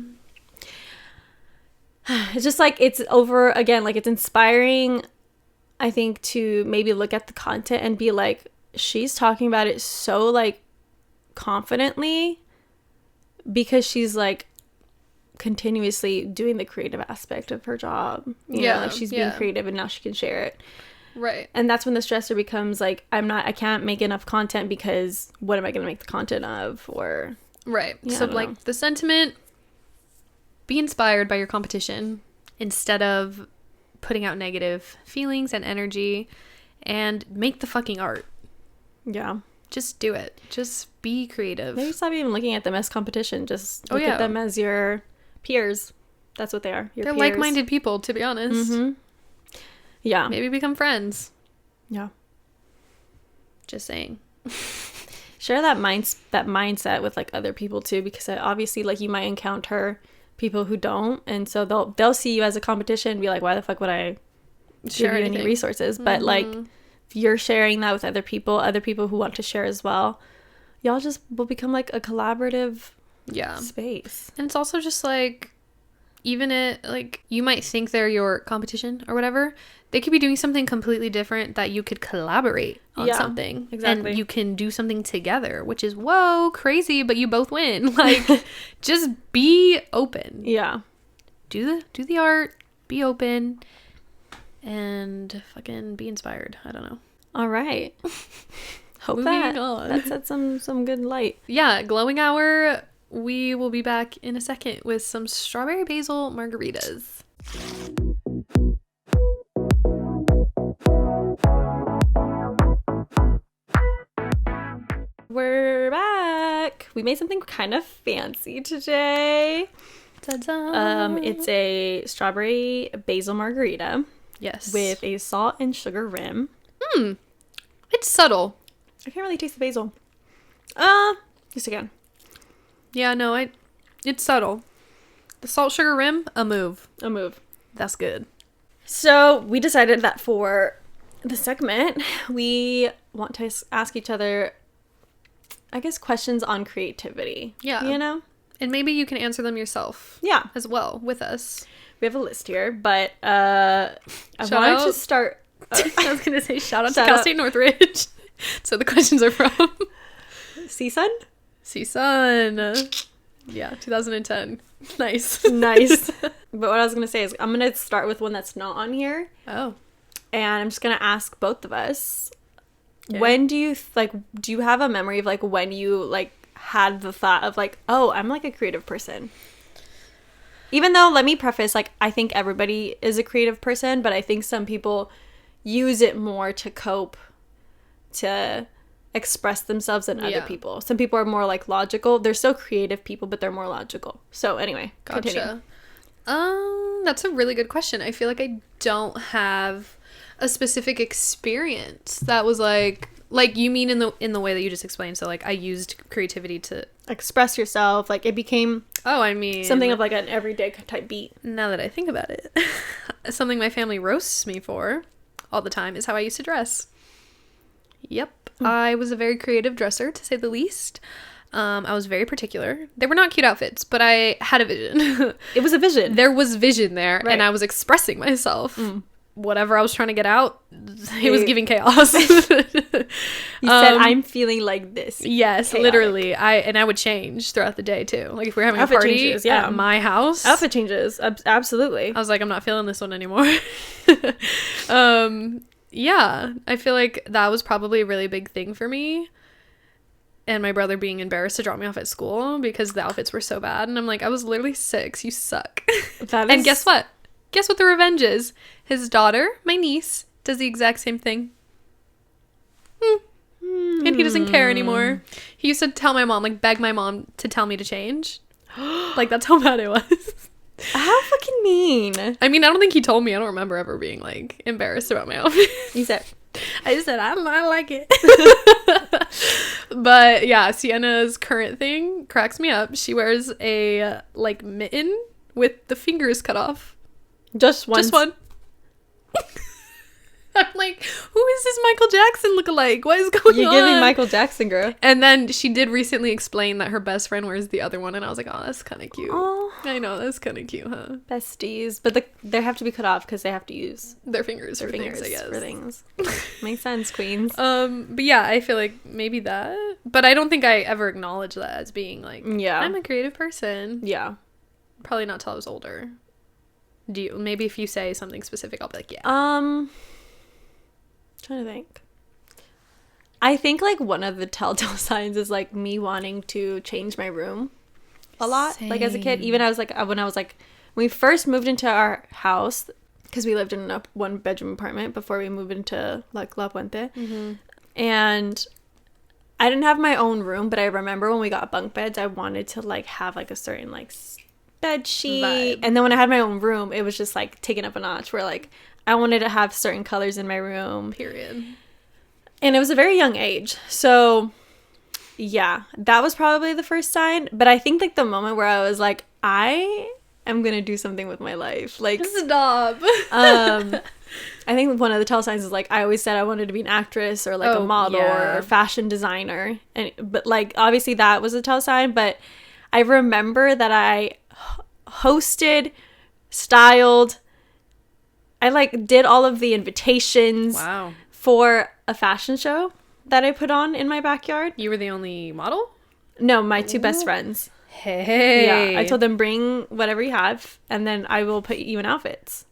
It's just like, it's over again. Like, it's inspiring, I think, to maybe look at the content and be like, she's talking about it so like confidently because she's like continuously doing the creative aspect of her job. You know, like she's being creative and now she can share it. Right. And that's when the stressor becomes like, I can't make enough content because what am I going to make the content of? Or Right. Yeah, I So don't like know. the sentiment, be inspired by your competition instead of putting out negative feelings and energy, and make the fucking art. yeah. Just do it. Just be creative. Maybe stop even looking at them as competition. Just Oh, look yeah. at them as your peers. That's what they are. Your They're peers. like-minded people, to be honest. Mm-hmm. Yeah. Maybe become friends. Yeah. Just saying. Share that mindset with like other people too, because obviously like you might encounter people who don't, and so they'll see you as a competition and be like, why the fuck would I Share give you any anything. resources? But like if you're sharing that with other people who want to share as well, y'all just will become like a collaborative Yeah. space. And it's also just like, even it, like, you might think they're your competition or whatever. They could be doing something completely different that you could collaborate on Yeah, something. exactly. And you can do something together, which is, whoa, crazy, but you both win. Like, just be open. Yeah. Do the art, be open, and fucking be inspired. I don't know. All right. Hope Moving on. that set some good light. Yeah, glowing hour. We will be back in a second with some strawberry basil margaritas. We're back. We made something kind of fancy today. Ta-da. It's a strawberry basil margarita Yes. with a salt and sugar rim. It's subtle. I can't really taste the basil. Just again. Yeah, no, it's subtle. The salt sugar rim, a move. A move. That's good. So we decided that for the segment, we want to ask each other, I guess, questions on creativity. Yeah. You know? And maybe you can answer them yourself Yeah. as well with us. We have a list here, but I Shout wanted to out. start... I was going to say shout out to Shout Cal out. State Northridge. So the questions are from CSUN? CSUN. Yeah, 2010. Nice. Nice. But what I was going to say is I'm going to start with one that's not on here. Oh. And I'm just going to ask both of us, Okay. when do you, do you have a memory of, like, when you, like, had the thought of, like, oh, I'm, like, a creative person? Even though, let me preface, like, I think everybody is a creative person, but I think some people use it more to cope, to express themselves than other Yeah. people. Some people are more, like, logical. They're still creative people, but they're more logical. So, anyway, continue. Gotcha. That's a really good question. I feel like I don't have a specific experience that was like you mean in the way that you just explained. So like I used creativity to Express yourself. Like, it became I mean something of, like, an everyday type beat. now that I think about it, something my family roasts me for all the time is how I used to dress. Yep. I was a very creative dresser, to say the least. I was very particular. They were not cute outfits, but I had a vision. It was a vision. There was vision there, Right. and I was expressing myself. Whatever I was trying to get out, it Hey. was giving chaos. You said, I'm feeling like this. Yes, Chaotic. literally. I would change throughout the day too. Like if we're having Outfit a party changes, yeah. at my house, Outfit changes. Absolutely. I was like, I'm not feeling this one anymore. Yeah, I feel like that was probably a really big thing for me. And my brother being embarrassed to drop me off at school because the outfits were so bad. And I'm like, I was literally 6. You suck. That And is- guess what? Guess what the revenge is? His daughter, my niece, does the exact same thing. And he doesn't care anymore. He used to tell my mom, like, beg my mom to tell me to change. Like, that's how bad it was. How fucking mean. I mean, I don't think he told me. I don't remember ever being, like, embarrassed about my outfit. You said, I just said, I like it. But, yeah, Sienna's current thing cracks me up. She wears a, like, mitten with the fingers cut off. just one. Just one. I'm like, who is this Michael Jackson lookalike? What is going on? You're giving Michael Jackson, girl. And then she did recently explain that her best friend wears the other one, and I was like, oh, that's kind of cute. Oh, I know, that's kind of cute, huh? besties, but they have to be cut off because they have to use Their fingers their for fingers things, I guess. for things. Makes sense, queens. But yeah, I feel like maybe that. But I don't think I ever acknowledged that as being like, Yeah. I'm a creative person. Yeah. Probably not till I was older. Do you? Maybe if you say something specific, I'll be like, yeah. Trying to think. I think like one of the telltale signs is like me wanting to change my room a lot. Like as a kid, even when we first moved into our house, because we lived in a 1-bedroom apartment before we moved into like La Puente. Mm-hmm. And I didn't have my own room, but I remember when we got bunk beds, I wanted to like have like a certain like bed sheet. Vibe. And then when I had my own room, it was just like taken up a notch where like I wanted to have certain colors in my room. Period. And it was a very young age. So yeah, that was probably the first sign. But I think like the moment where I was like, I am going to do something with my life. Like, stop. I think one of the tell signs is like I always said I wanted to be an actress or like a model or a fashion designer, but like obviously that was a tell sign. But I remember that I hosted, styled, I like did all of the invitations for a fashion show that I put on in my backyard. You were the only model? No, my two best friends. Hey. Yeah, I told them bring whatever you have and then I will put you in outfits.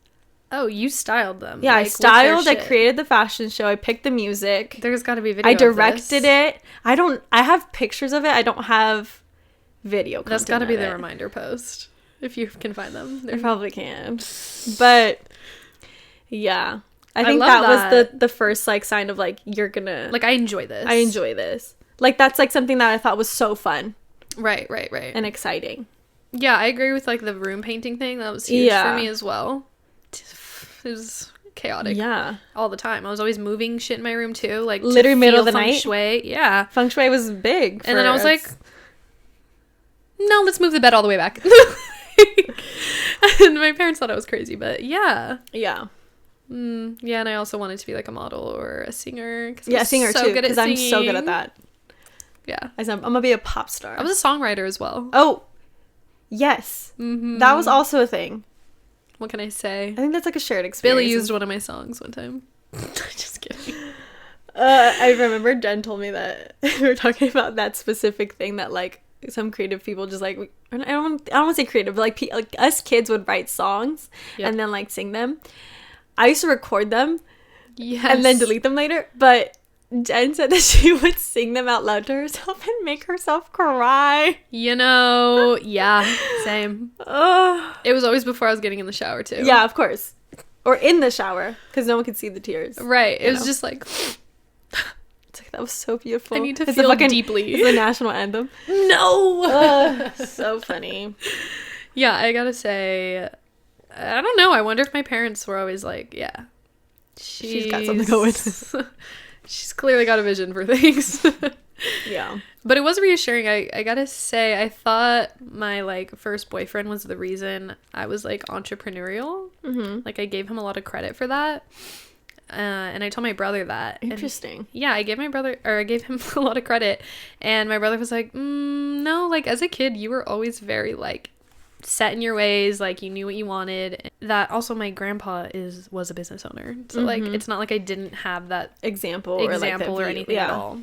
Oh, you styled them. Yeah, like, I styled, I created the fashion show, I picked the music. There's got to be a video I of directed this. it. I have pictures of it. I don't have video content. That's got to be of the it. reminder post. If you can find them. I probably can. But yeah. I think love that was the first like sign of like you're gonna like I enjoy this. I enjoy this. Like that's like something that I thought was so fun. Right. And exciting. Yeah, I agree with like the room painting thing. That was huge for me as well. It was chaotic. Yeah. All the time. I was always moving shit in my room too. Like literally middle of the feng night. Shui. Yeah. Feng shui was big. And then I was like, no, let's move the bed all the way back. And my parents thought I was crazy, but yeah. Yeah. Yeah, and I also wanted to be like a model or a singer. Singer so too. Because I'm so good at that. Yeah. I said, I'm gonna be a pop star. I was a songwriter as well. Oh, yes. Mm-hmm. That was also a thing. What can I say? I think that's like a shared experience. Billy used one of my songs one time. Just kidding. I remember Jen told me that we were talking about that specific thing that like some creative people just like I don't want to say creative, but like us kids would write songs and then like sing them. I used to record them and then delete them later, but Jen said that she would sing them out loud to herself and make herself cry. You know, yeah, same. It was always before I was getting in the shower too. Yeah, of course. Or in the shower, because no one could see the tears. Right. It was just like... It's like, that was so beautiful. I need to feel deeply. It's the national anthem. No! So funny. Yeah, I gotta say... I don't know. I wonder if my parents were always like, yeah. She's got something going. She's clearly got a vision for things. Yeah. But it was reassuring. I gotta say, I thought my like first boyfriend was the reason I was like entrepreneurial. Mm-hmm. Like I gave him a lot of credit for that. And I told my brother that. Interesting. And, yeah, I gave him a lot of credit. And my brother was like, no, like as a kid, you were always very like set in your ways, like you knew what you wanted. That also my grandpa was a business owner. So like it's not like I didn't have that example or anything at all.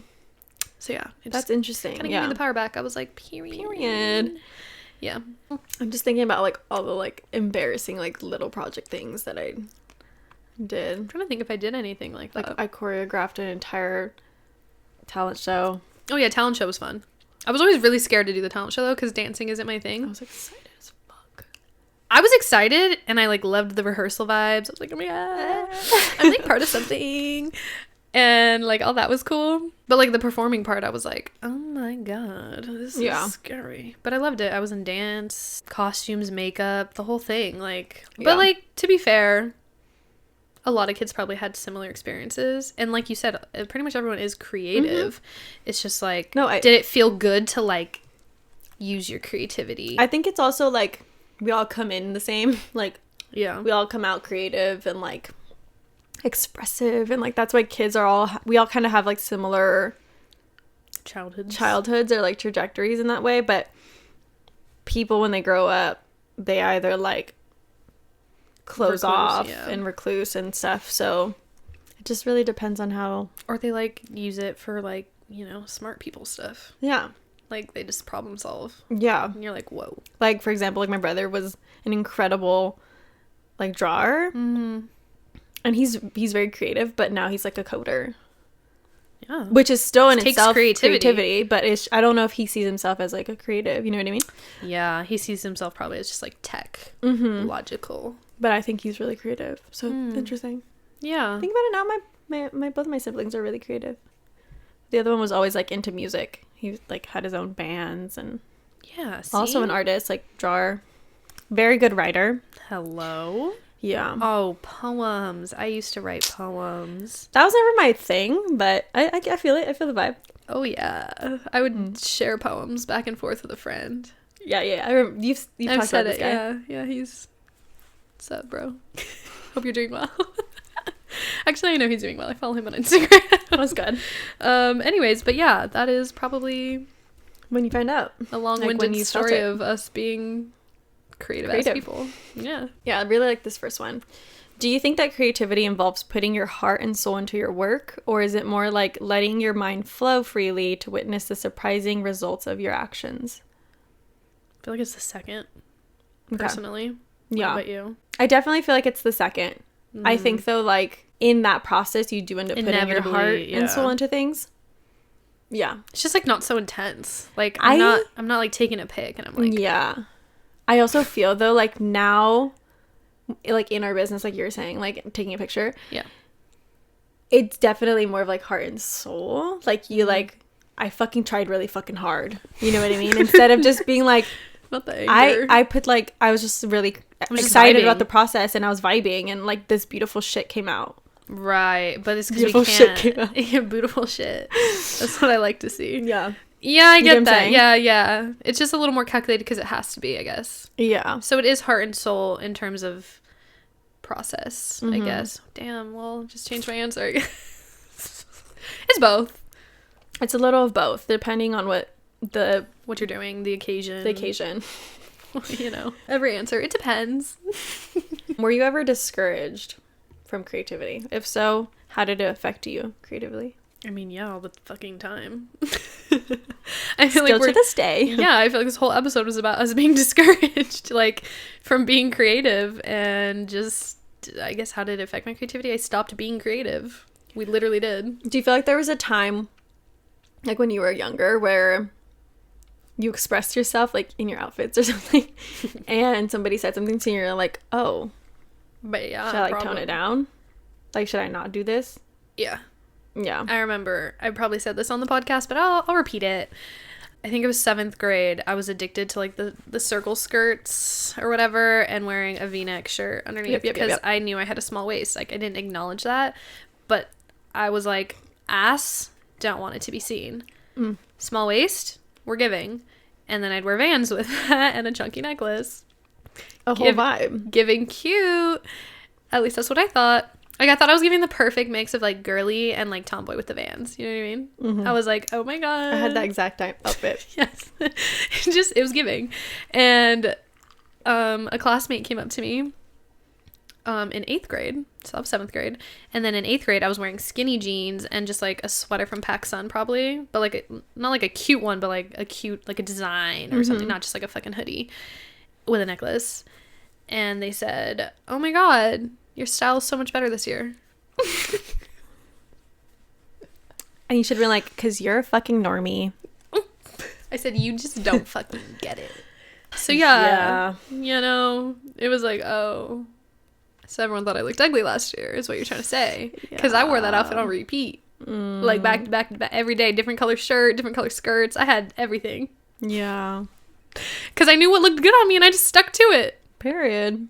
So yeah, that's interesting. Kind of gave me the power back. I was like, period. Yeah. I'm just thinking about like all the like embarrassing like little project things that I did. I'm trying to think if I did anything like that. Like I choreographed an entire talent show. Oh yeah, talent show was fun. I was always really scared to do the talent show though because dancing isn't my thing. I was excited as fuck. I was excited and I like loved the rehearsal vibes. I was like, oh my god, I'm like part of something. And like all that was cool, but like the performing part I was like, oh my god, this is scary, but I loved it. I was in dance, costumes, makeup, the whole thing, like but like to be fair, a lot of kids probably had similar experiences, and like you said, pretty much everyone is creative. It's just like, did it feel good to like use your creativity? I think it's also like we all come in the same, like we all come out creative and like expressive, and like that's why kids are all we all kind of have like similar childhoods or like trajectories in that way. But people, when they grow up, they either like close off and recluse and stuff. So it just really depends on how, or they like use it for like, you know, smart people stuff. Yeah, like they just problem solve. Yeah, and you're like, whoa. Like, for example, like my brother was an incredible like drawer. And he's very creative, but now he's like a coder. Yeah. Which is still in itself creativity, but I don't know if he sees himself as like a creative, you know what I mean? Yeah, he sees himself probably as just like tech, logical. But I think he's really creative. So interesting. Yeah. Think about it now, my both my siblings are really creative. The other one was always like into music. He like had his own bands and also an artist, like drawer. Very good writer. Hello. Yeah. Oh, poems. I used to write poems. That was never my thing, but I feel it. I feel the vibe. Oh, yeah. I would share poems back and forth with a friend. Yeah. I remember, you've talked about this guy. Yeah, he's... What's up, bro? Hope you're doing well. Actually, I know he's doing well. I follow him on Instagram. That was good. Anyways, but yeah, that is probably... When you find out. A long-winded story of us being... creative as people. Yeah I really like this first one. Do you think that creativity involves putting your heart and soul into your work, or is it more like letting your mind flow freely to witness the surprising results of your actions? I feel like it's the second, personally. Yeah. What about you? I definitely feel like it's the second. I think though, like in that process you do end up putting your heart and soul into things. Yeah, it's just like not so intense. Like I'm not like taking a pic and I'm like, yeah. I also feel though, like now, like in our business, like you were saying, like taking a picture. Yeah. It's definitely more of like heart and soul. Like you like, I fucking tried really fucking hard. You know what I mean? Instead of just being like, not the anger. I put like, I was just really excited about the process and I was vibing and like this beautiful shit came out. Right. But it's because we can't. Shit came out. Yeah, beautiful shit. That's what I like to see. Yeah. Yeah, I get that. Yeah. It's just a little more calculated because it has to be, I guess. Yeah. So it is heart and soul in terms of process, I guess. Damn, well, just change my answer. It's both. It's a little of both, depending on what you're doing, the occasion. You know, every answer. It depends. Were you ever discouraged from creativity? If so, how did it affect you creatively? I mean, yeah, all the fucking time. I feel still like to this day. Yeah, I feel like this whole episode was about us being discouraged, like, from being creative, and just, I guess, how did it affect my creativity? I stopped being creative. We literally did. Do you feel like there was a time, like, when you were younger, where you expressed yourself, like, in your outfits or something, and somebody said something to you, and you're like, oh, but yeah, should I, like, tone it down? Like, should I not do this? Yeah. Yeah. I remember, I probably said this on the podcast, but I'll repeat it. I think it was 7th grade. I was addicted to like the circle skirts or whatever and wearing a V-neck shirt underneath because I knew I had a small waist. Like I didn't acknowledge that, but I was like, ass, don't want it to be seen. Small waist, we're giving. And then I'd wear Vans with that and a chunky necklace. A whole vibe. Giving cute. At least that's what I thought. Like, I thought I was giving the perfect mix of, like, girly and, like, tomboy with the Vans. You know what I mean? Mm-hmm. I was like, oh, my God. I had that exact outfit. Yes. It was giving. And a classmate came up to me in 8th grade. So I was 7th grade. And then in 8th grade, I was wearing skinny jeans and just, like, a sweater from PacSun, probably. But, like, not, like, a cute one, but, like, a cute, like, a design or something. Not just, like, a fucking hoodie with a necklace. And they said, oh, my God. Your style is so much better this year. And you should have been like, because you're a fucking normie. I said, you just don't fucking get it. So, yeah. You know, it was like, oh. So everyone thought I looked ugly last year, is what you're trying to say. Because I wore that outfit on repeat. Like, back to back to back, every day. Different color shirt, different color skirts. I had everything. Yeah. Because I knew what looked good on me, and I just stuck to it. Period.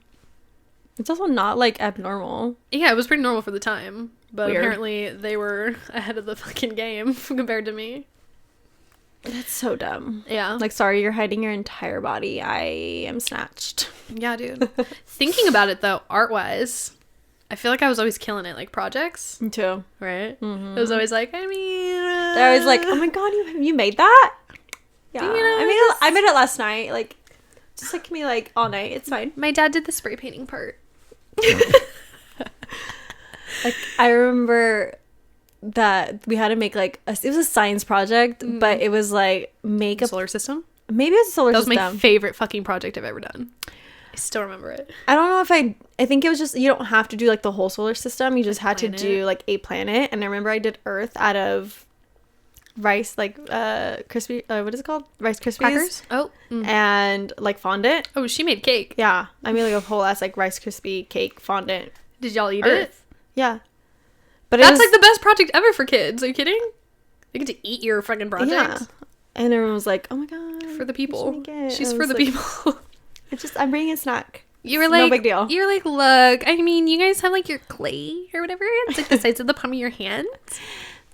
It's also not, like, abnormal. Yeah, it was pretty normal for the time. But weird. Apparently they were ahead of the fucking game compared to me. That's so dumb. Yeah. Like, sorry, you're hiding your entire body. I am snatched. Yeah, dude. Thinking about it, though, art-wise, I feel like I was always killing it, like projects, Me too. right? It was always like, I mean, They're always like, oh my god, you made that? Yeah. You know, I made it last night. Like, just took me like all night. It's fine. my dad did the spray painting part. Like, I remember that we had to make like it was a science project, but it was like make a Solar system. maybe it was a solar That was system. my favorite fucking project I've ever done. I still remember it. I don't know if I think it was just, you don't have to do like the whole solar system. You just had to do like a planet. And I remember I did Earth out of rice, like crispy, what is it called? Rice Krispies. Crackers? Oh. And like fondant. Oh, she made cake. Yeah. I made like a whole ass like Rice Krispie cake fondant. Did y'all eat Earth. it? Yeah. But That's like the best project ever for kids. Are you kidding? You get to eat your fucking project. Yeah. And everyone was like, oh my god. For the people. we should make it. She's I for was the like, people. I'm bringing a snack. You were It's like, no big deal. You were like, look, I mean, you guys have like your clay or whatever. It's like the size of the palm of your hand.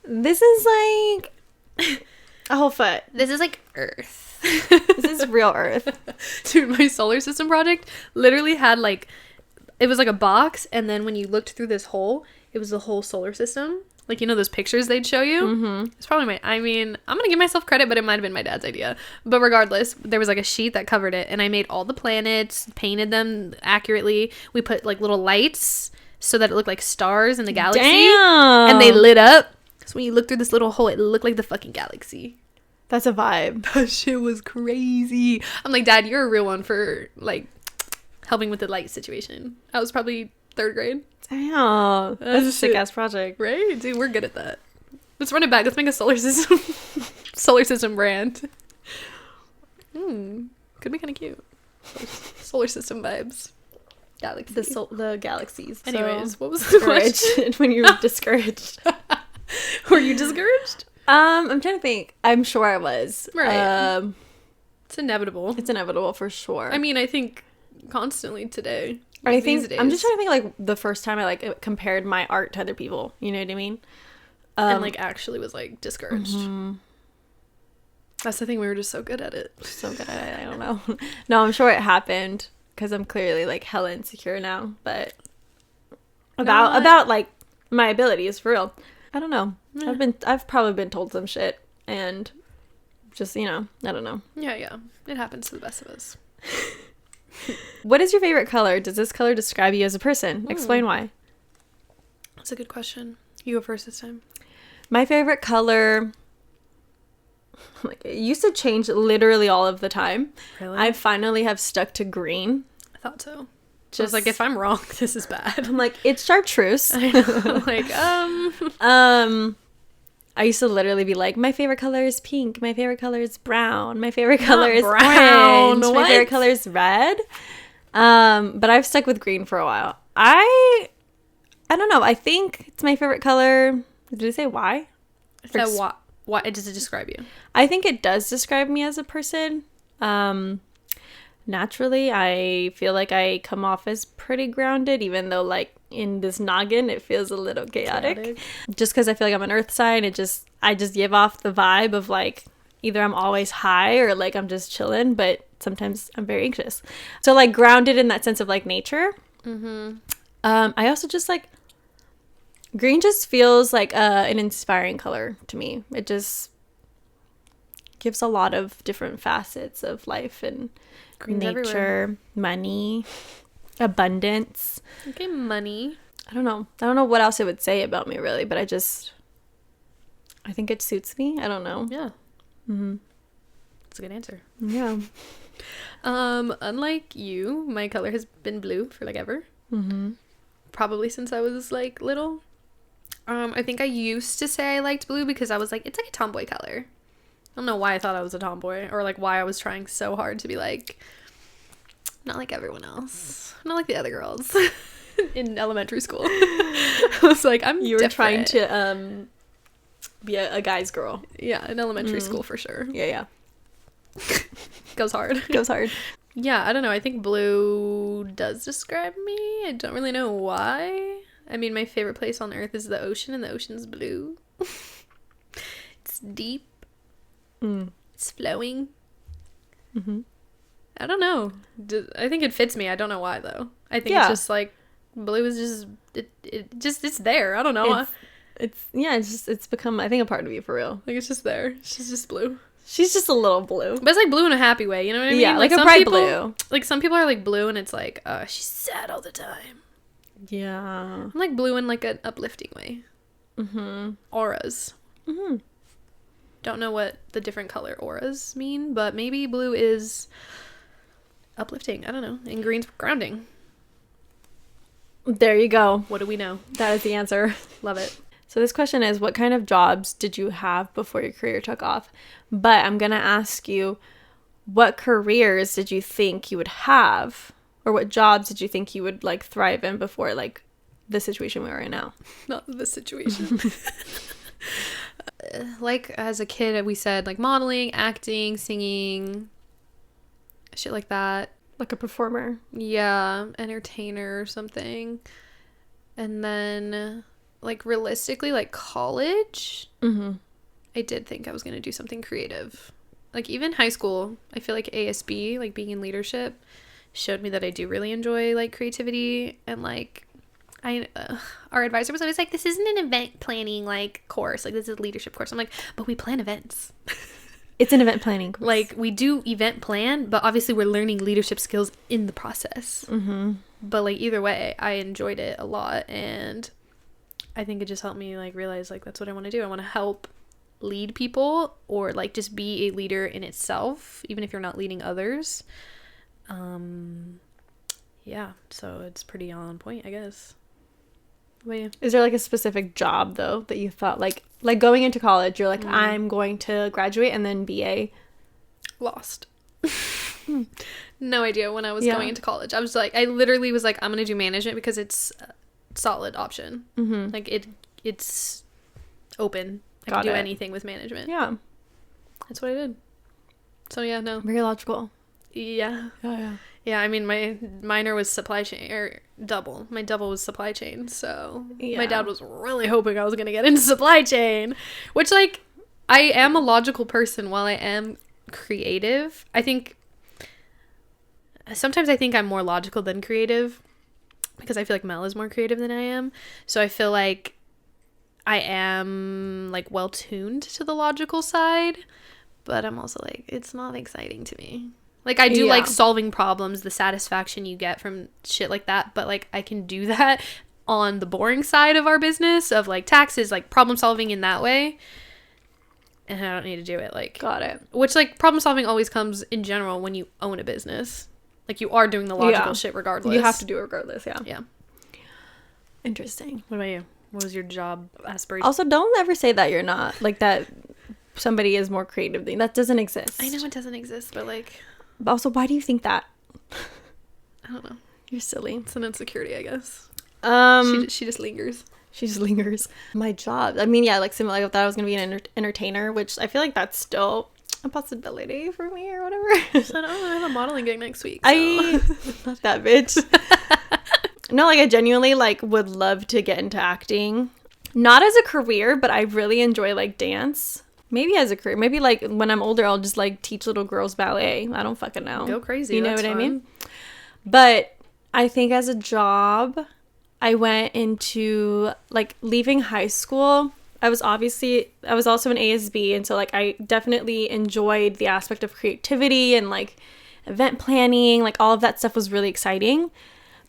This is like a whole foot. This is like Earth. This is real Earth. Dude, my solar system project literally had like, it was like a box, and then when you looked through this hole, it was the whole solar system. Like, you know those pictures they'd show you? Mm-hmm. It's probably I'm going to give myself credit, but it might have been my dad's idea. But regardless, there was like a sheet that covered it, and I made all the planets, painted them accurately. We put like little lights so that it looked like stars in the galaxy. Damn. And they lit up. So when you look through this little hole, it looked like the fucking galaxy. That's a vibe. That shit was crazy. I'm like, Dad, you're a real one for like helping with the light situation. I was probably 3rd grade. Damn. That's a sick ass project. Right? Dude, we're good at that. Let's run it back. Let's make a solar system brand. Could be kind of cute. Solar system vibes. Galaxy. The galaxies. Anyways, So, what was the question? when you were discouraged. Were you discouraged? I'm trying to think. I'm sure I was. Right. It's inevitable. It's inevitable for sure. I mean, I think constantly today. I these think days. I'm just trying to think like the first time I like compared my art to other people. You know what I mean? And like actually was like discouraged. That's the thing. We were just so good at it. So good at it. I don't know. No, I'm sure it happened because I'm clearly like hella insecure now. But about like my abilities for real. I don't know. Yeah. I've probably been told some shit and just, you know, I don't know. Yeah. It happens to the best of us. What is your favorite color? Does this color describe you as a person? Explain why. That's a good question. You go first this time. My favorite color, like, it used to change literally all of the time. Really? I finally have stuck to green. I thought so. Just like, if I'm wrong, this is bad. I'm like, it's chartreuse. I know. Like, I used to literally be like, my favorite color is pink. My favorite color is brown. My favorite color is brown. orange. What? My favorite color is red. But I've stuck with green for a while. I don't know. I think it's my favorite color. Did it say why? So why does it describe you? I think it does describe me as a person. Naturally, I feel like I come off as pretty grounded, even though like in this noggin it feels a little chaotic. Just because I feel like I'm an earth sign, I just give off the vibe of like either I'm always high or like I'm just chilling, but sometimes I'm very anxious. So like grounded in that sense of like nature. I also just like green just feels like an inspiring color to me. It just gives a lot of different facets of life and Green's nature, everywhere. Money, abundance. Okay, money. I don't know what else it would say about me really, but I think it suits me. I don't know. Yeah. That's a good answer. Yeah. Unlike you, my color has been blue for like ever. Probably since I was like little. I think I used to say I liked blue because I was like, it's like a tomboy color. I don't know why I thought I was a tomboy or like why I was trying so hard to be like not like everyone else, not like the other girls in elementary school. I was like, you were trying to be a guy's girl. Yeah, in elementary school for sure. Yeah. Goes hard. Yeah, I don't know. I think blue does describe me. I don't really know why. I mean, my favorite place on earth is the ocean, and the ocean's blue. It's deep. It's flowing. I don't know. I think it fits me. I don't know why though. I think it's just like Blue is it's there. I don't know. It's become, I think, a part of you for real. Like, it's just there. She's just blue. She's just a little blue. But it's like blue in a happy way, you know what I mean? Yeah, like a bright blue. Like, some people are like blue and it's like, she's sad all the time. Yeah. I'm like blue in like an uplifting way. Mm-hmm. Auras. Mm-hmm. Don't know what the different color auras mean, but maybe blue is uplifting. I don't know. And green's grounding. There you go. What do we know? That is the answer. Love it. So this question is, what kind of jobs did you have before your career took off? But I'm going to ask you, what careers did you think you would have? Or what jobs did you think you would, like, thrive in before, like, the situation we are in now? Not the situation. Like, as a kid, we said, like, modeling, acting, singing, shit like that. Like a performer. Yeah, entertainer or something. And then, like, realistically, like, college, I did think I was going to do something creative. Like, even high school, I feel like ASB, like, being in leadership, showed me that I do really enjoy, like, creativity. And, like, our advisor was always like, this isn't an event planning, like, course. Like, this is a leadership course. I'm like, but we plan events. It's an event planning course. Like, we do event plan, but obviously we're learning leadership skills in the process. Mm-hmm. But, like, either way, I enjoyed it a lot. And I think it just helped me, like, realize, like, that's what I want to do. I want to help lead people, or, like, just be a leader in itself, even if you're not leading others. Yeah, so it's pretty on point, I guess. What about you? Is there, like, a specific job, though, that you thought, like going into college, you're like, I'm going to graduate and then BA? Lost. No idea when I was going into college. I was like, I literally was like, I'm going to do management because it's a solid option. Mm-hmm. Like, it's open. I can do anything with management. Yeah. That's what I did. So, yeah, no. Very logical. Yeah. Oh, yeah. Yeah, I mean, my minor was supply chain, or double. My double was supply chain, so my dad was really hoping I was going to get into supply chain, which, like, I am a logical person while I am creative. Sometimes I think I'm more logical than creative, because I feel like Mel is more creative than I am, so I feel like I am, like, well-tuned to the logical side, but I'm also like, it's not exciting to me. Like, I do like solving problems, the satisfaction you get from shit like that, but, like, I can do that on the boring side of our business of, like, taxes, like, problem solving in that way, and I don't need to do it, like... Got it. Which, like, problem solving always comes in general when you own a business. Like, you are doing the logical shit regardless. You have to do it regardless, yeah. Yeah. Interesting. What about you? What was your job aspiration? Also, don't ever say that you're not, like, that somebody is more creative than you. That doesn't exist. I know it doesn't exist, but, like... But also, why do you think that? I don't know. You're silly. It's an insecurity, I guess. She just lingers. She just lingers. My job. I mean, yeah, like, similar. I thought I was going to be an entertainer, which I feel like that's still a possibility for me or whatever. So, I have a modeling gig next week. So. Not that bitch. No, like, I genuinely, like, would love to get into acting. Not as a career, but I really enjoy, like, dance. Maybe as a career. Maybe, like, when I'm older, I'll just, like, teach little girls ballet. I don't fucking know. Go crazy. You know what I mean? But I think as a job, I went into, like, leaving high school. I was also an ASB. And so, like, I definitely enjoyed the aspect of creativity and, like, event planning. Like, all of that stuff was really exciting.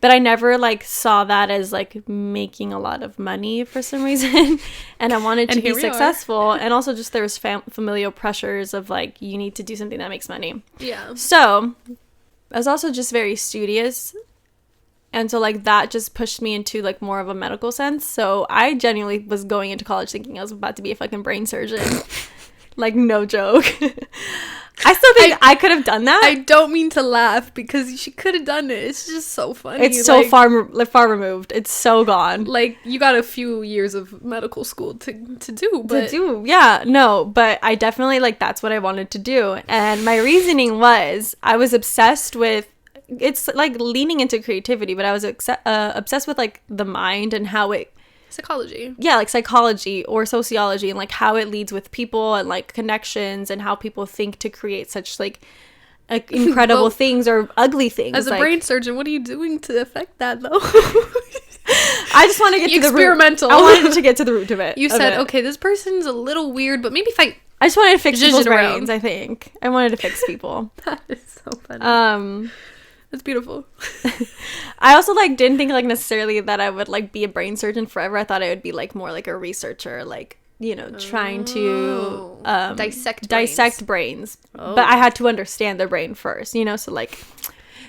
But I never, like, saw that as, like, making a lot of money for some reason. And I wanted to be successful. And also just there was familial pressures of, like, you need to do something that makes money. Yeah. So I was also just very studious. And so, like, that just pushed me into, like, more of a medical sense. So I genuinely was going into college thinking I was about to be a fucking brain surgeon. Like, no joke. I still think I could have done that. I don't mean to laugh because she could have done it. It's just so funny. It's so far removed. It's so gone. Like, you got a few years of medical school to do. But... yeah. No, but I definitely, like, that's what I wanted to do. And my reasoning was I was obsessed with, it's, like, leaning into creativity, but I was obsessed with, like, the mind and how it... Psychology. Yeah, like psychology or sociology and, like, how it leads with people and, like, connections and how people think to create such, like incredible things or ugly things. As a like, brain surgeon, what are you doing to affect that, though? I just want to get to the root. Experimental. I wanted to get to the root of it. You said, okay, this person's a little weird, but maybe if I just wanted to fix people's around. brains, I think. I wanted to fix people. That is so funny. That's beautiful. I also like didn't think like necessarily that I would like be a brain surgeon forever. I thought I would be like more like a researcher, like, you know, trying to dissect brains. Oh. But I had to understand the brain first, you know, so like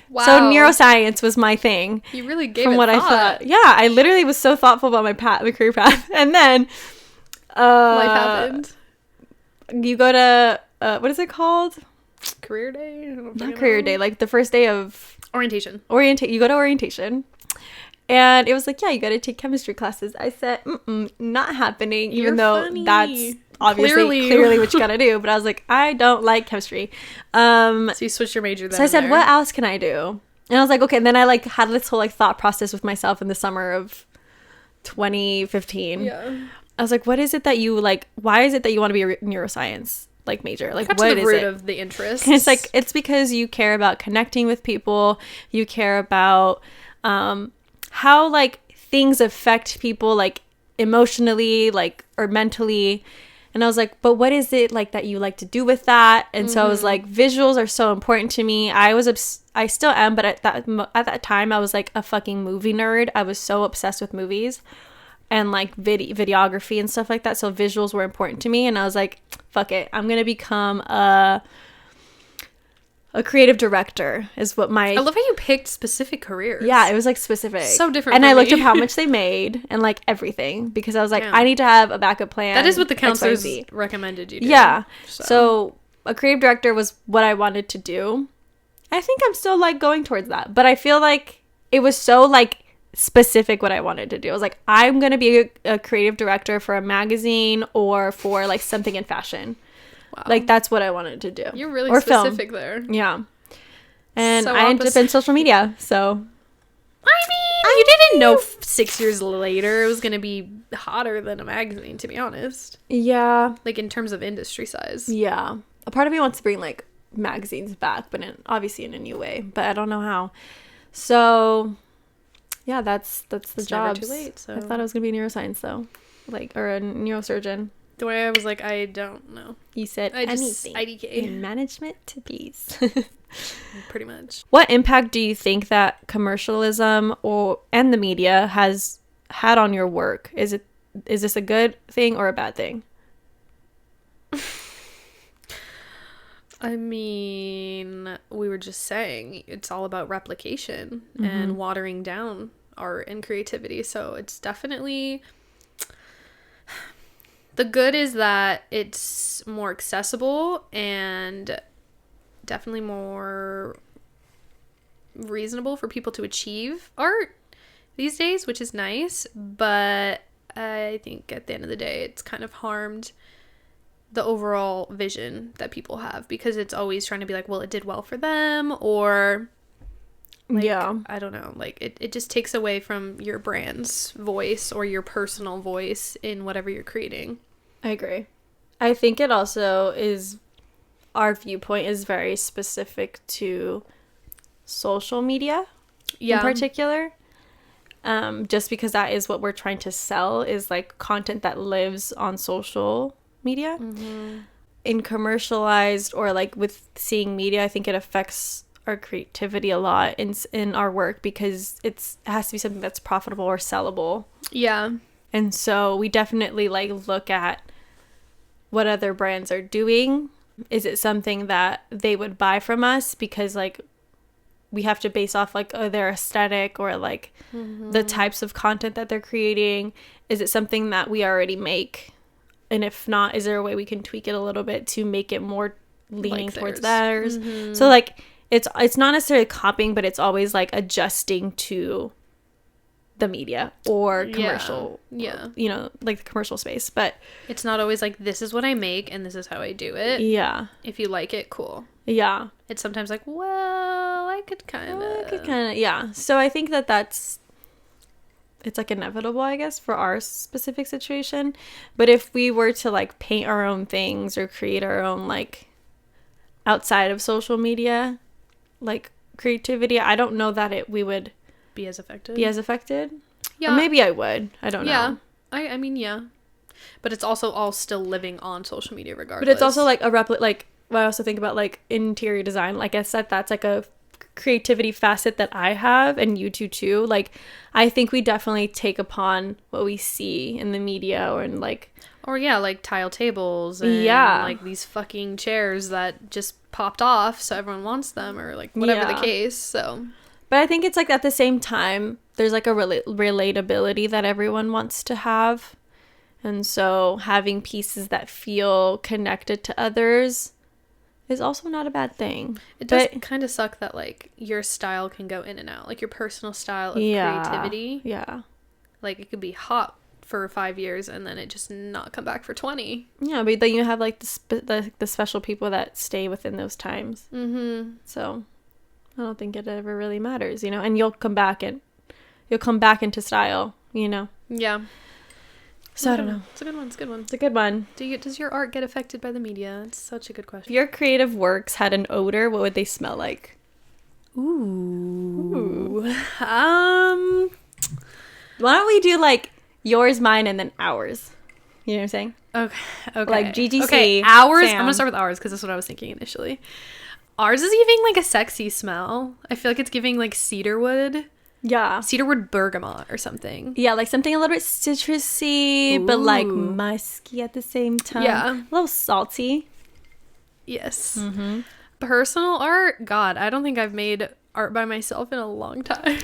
Wow. so neuroscience was my thing. You really gave from it what thought. I thought. Yeah, I literally was so thoughtful about my career path. And then Life happened. You go to what is it called? Career day? I don't Not career day, like the first day of orientation. You go to orientation. And it was like, yeah, you got to take chemistry classes. I said, not happening, even though funny. that's obviously clearly what you got to do. But I was like, I don't like chemistry. So you switched your major then. So I said, what else can I do? And I was like, okay. And then I like had this whole like thought process with myself in the summer of 2015. Yeah. I was like, what is it that you like? Why is it that you want to be a neuroscience like major? Like, what is it? Of the interest. And it's like, it's because you care about connecting with people. You care about how like things affect people like emotionally, like, or mentally. And I was like, but what is it like that you like to do with that? And so I was like, visuals are so important to me. I still am, but at that time I was like a fucking movie nerd. I was so obsessed with movies and like videography and stuff like that. So visuals were important to me. And I was like, fuck it, I'm gonna become a creative director is what my... I love how you picked specific careers. Yeah, it was like specific. So different. And from I looked me. up how much they made and like everything, because I was like, Yeah. I need to have a backup plan. That is what the counselors XYZ. recommended you do. Yeah. So a creative director was what I wanted to do. I think I'm still like going towards that, but I feel like it was so like specific what I wanted to do. I was like, I'm gonna be a creative director for a magazine or for like something in fashion. Wow. Like that's what I wanted to do. You're really or specific film. there. Yeah. And So I ended up in social media. So I mean, you didn't know 6 years later it was going to be hotter than a magazine, to be honest. yeah. Like, in terms of industry size. Yeah. A part of me wants to bring like magazines back, but obviously in a new way, but I don't know how. So yeah, that's the job. Never too late, so. I thought I was gonna be a neuroscience though, like, or a neurosurgeon. The way I was like, I don't know. You said I just anything IDK. in management to these. Pretty much. What impact do you think that commercialism and the media has had on your work? Is this a good thing or a bad thing? I mean, we were just saying it's all about replication and watering down art and creativity. So it's definitely... The good is that it's more accessible and definitely more reasonable for people to achieve art these days, which is nice. But I think at the end of the day, it's kind of harmed the overall vision that people have, because it's always trying to be like, well, it did well for them, or like, yeah, I don't know, like it just takes away from your brand's voice or your personal voice in whatever you're creating. I agree. I think it also is, our viewpoint is very specific to social media in particular. Just because that is what we're trying to sell, is like content that lives on social media. In commercialized or like with seeing media, I think it affects our creativity a lot in our work, because it has to be something that's profitable or sellable. Yeah. And so we definitely like look at what other brands are doing. Is it something that they would buy from us? Because like we have to base off like their aesthetic or like the types of content that they're creating. Is it something that we already make? And if not, is there a way we can tweak it a little bit to make it more leaning like towards theirs? Mm-hmm. So like it's not necessarily copying, but it's always like adjusting to the media or commercial, yeah, you know, like the commercial space. But it's not always like, this is what I make and this is how I do it. Yeah. If you like it, cool. Yeah. It's sometimes like, well, I could kind of, yeah. So I think it's like inevitable, I guess, for our specific situation. But if we were to like paint our own things or create our own like outside of social media like creativity, I don't know that we would be as affected. Yeah. Or maybe I would. I don't know. Yeah. I mean, yeah. But it's also all still living on social media regardless. But it's also like like what I also think about like interior design. Like I said, that's like a creativity facet that I have, and you do too. Like I think we definitely take upon what we see in the media or in like like tile tables and like these fucking chairs that just popped off so everyone wants them, or like whatever the case. So but I think it's like at the same time there's like a relatability that everyone wants to have, and so having pieces that feel connected to others is also not a bad thing. It does kind of suck that like your style can go in and out, like your personal style of creativity. Yeah. Like it could be hot for 5 years and then it just not come back for 20. Yeah, but then you have like the special people that stay within those times. Mm-hmm. So I don't think it ever really matters, you know. And you'll come back into style, you know. Yeah. So I don't know. It's a good one. It's a good one. It's a good one. Does your art get affected by the media? It's such a good question. If your creative works had an odor, what would they smell like? Ooh. Why don't we do like yours, mine, and then ours? You know what I'm saying? Okay. Like GGC. Okay, ours. Sam. I'm gonna start with ours because that's what I was thinking initially. Ours is giving like a sexy smell. I feel like it's giving like cedarwood. Yeah. Cedarwood bergamot or something. Yeah, like something a little bit citrusy, but like musky at the same time. Yeah. A little salty. Yes. Mm-hmm. Personal art? God, I don't think I've made art by myself in a long time.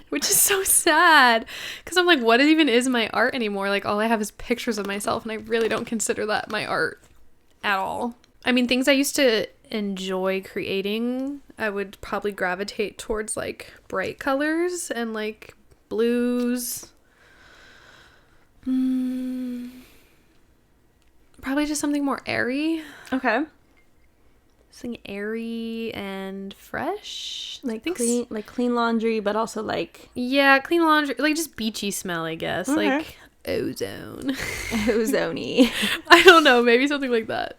Which is so sad. Because I'm like, what even is my art anymore? Like, all I have is pictures of myself, and I really don't consider that my art at all. I mean, things I used to enjoy creating, I would probably gravitate towards like bright colors and like blues. Probably just something more airy. Okay. Something airy and fresh. Like clean laundry, but also like yeah, clean laundry, like just beachy smell, I guess. Okay. Like ozone. Ozone-y. I don't know, maybe something like that.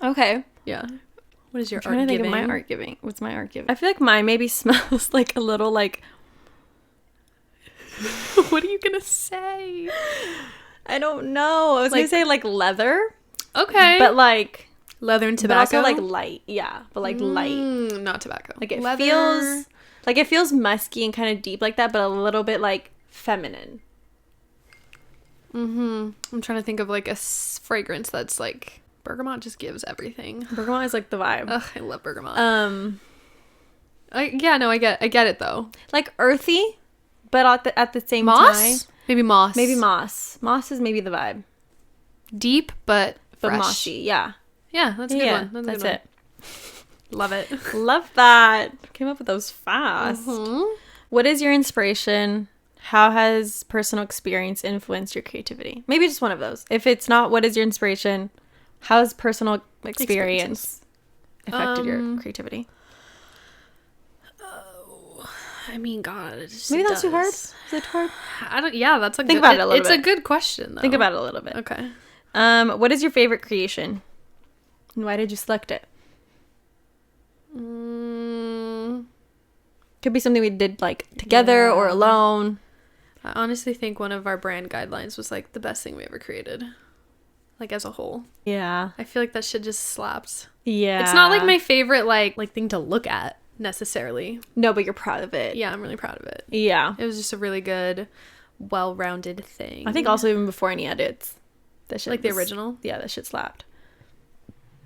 Okay. Yeah. What is your I'm trying art to think giving? of my art giving. What's my art giving? I feel like mine maybe smells like a little like What are you gonna say? I don't know. I was gonna say like leather. Okay. But like leather and tobacco. But also like light. Yeah. But like light. Not tobacco. Like it leather. feels musky and kind of deep like that, but a little bit like feminine. I'm trying to think of like a fragrance that's like bergamot just gives everything. Bergamot is like the vibe. Ugh, I love bergamot. I get it though. Like earthy, but at the same moss? time. Maybe moss. Maybe moss. Moss is maybe the vibe. Deep, but fresh. Mossy, yeah. Yeah, that's a good one. That's a good it. One. Love it. Love that. Came up with those fast. What is your inspiration? How has personal experience influenced your creativity? Maybe just one of those. If it's not, what is your inspiration? How has personal experience affected your creativity? Oh, I mean, God, it just maybe that's does. too hard. Is it too hard? I don't. Yeah, that's a Think good. about it a little it's bit. a good question, though. Think about it a little bit. Okay. What is your favorite creation? And why did you select it? Could be something we did like together or alone. I honestly think one of our brand guidelines was like the best thing we ever created, like as a whole. Yeah. I feel like that shit just slaps. Yeah. It's not like my favorite like thing to look at necessarily. No, but you're proud of it. Yeah, I'm really proud of it. Yeah. It was just a really good, well-rounded thing. I think also even before any edits, that shit like the original. Yeah, that shit slapped.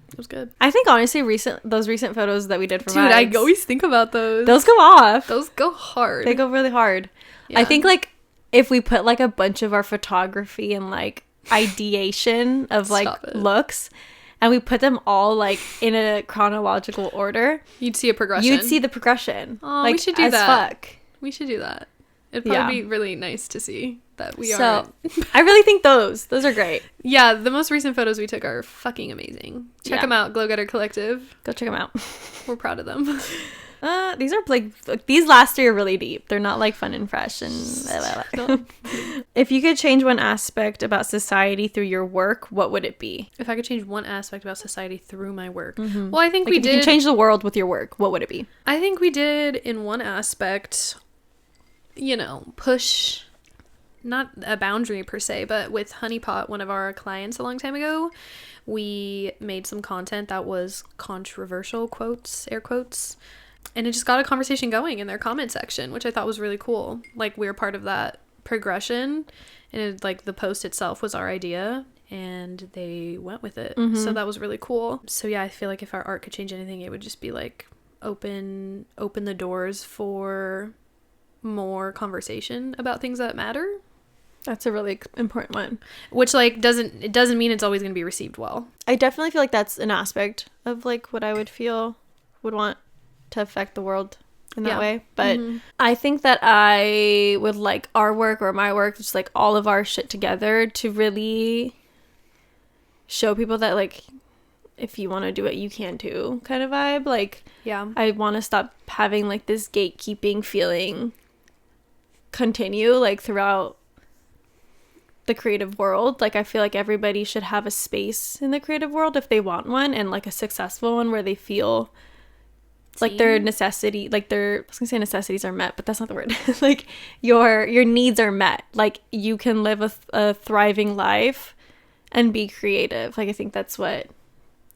It was good. I think honestly, those recent photos that we did for Dude, I always think about those. Those go off. Those go hard. They go really hard. Yeah. I think like if we put like a bunch of our photography and like ideation of like looks, and we put them all like in a chronological order, you'd see a progression. You'd see the progression. Oh, like, we should do as that. Fuck. We should do that. It'd probably be really nice to see that we are. I really think those are great. Yeah, the most recent photos we took are fucking amazing. Check them out, Glow Getter Collective. Go check them out. We're proud of them. These are like these last three are really deep. They're not like fun and fresh and If you could change one aspect about society through your work, what would it be? If I could change one aspect about society through my work. Well, I think like we if did. You can change the world with your work. What would it be? I think we did in one aspect, push not a boundary per se, but with Honeypot, one of our clients a long time ago, we made some content that was controversial, quotes, air quotes, and it just got a conversation going in their comment section, which I thought was really cool. Like, we were part of that progression, and it, like, the post itself was our idea, and they went with it. So that was really cool. So yeah, I feel like if our art could change anything, it would just be like open the doors for more conversation about things that matter. That's a really important one. Which, like, doesn't mean it's always going to be received well. I definitely feel like that's an aspect of, like, what I would want to affect the world in that way. But I think that I would like our work or my work, just like all of our shit together, to really show people that, like, if you want to do it, you can too, kind of vibe. Like, Yeah. I want to stop having, like, this gatekeeping feeling continue, like, throughout the creative world. Like, I feel like everybody should have a space in the creative world if they want one, and, like, a successful one where they feel like their necessity, like their, I was gonna say necessities are met, but that's not the word. Like, your needs are met. Like, you can live a thriving life and be creative. Like, I think that's what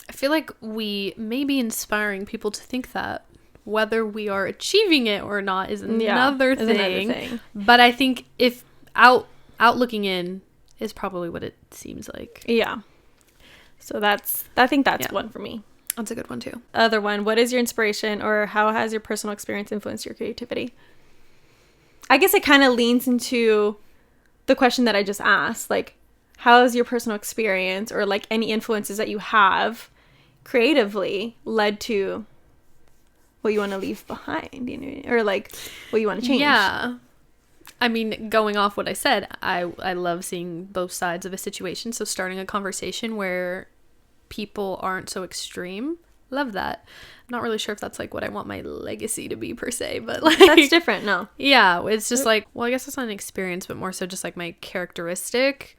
I feel like we may be inspiring people to think that. Whether we are achieving it or not is another thing. But I think if out looking in is probably what it seems like. Yeah. So I think that's one for me. That's a good one too. Other one, what is your inspiration, or how has your personal experience influenced your creativity? I guess it kind of leans into the question that I just asked. Like, how has your personal experience, or like any influences that you have creatively, led to what you want to leave behind, you know, or like what you want to change? Yeah. I mean, going off what I said, I love seeing both sides of a situation. So starting a conversation where people aren't so extreme, love that. I'm not really sure if that's like what I want my legacy to be per se, but like that's different. No. Yeah, it's just like, well, I guess it's not an experience, but more so just like my characteristic.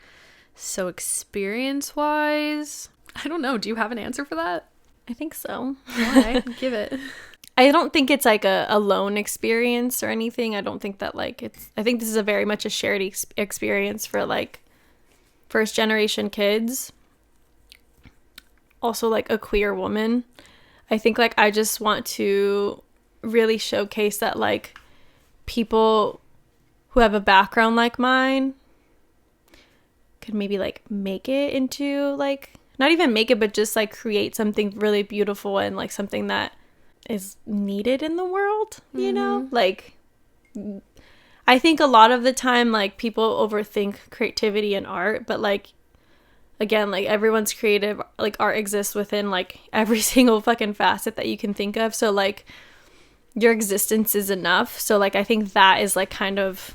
So experience wise, I don't know. Do you have an answer for that? I think so. All right, give it. I don't think it's like a lone experience or anything. I don't think that like I think this is a very much a shared experience for like first generation kids. Also like a queer woman. I think like I just want to really showcase that like people who have a background like mine could maybe like make it into like, not even make it, but just like create something really beautiful and like something that is needed in the world, you know? Like, I think a lot of the time like people overthink creativity and art, but like, again, like everyone's creative, like art exists within like every single fucking facet that you can think of. So like your existence is enough. So like I think that is like kind of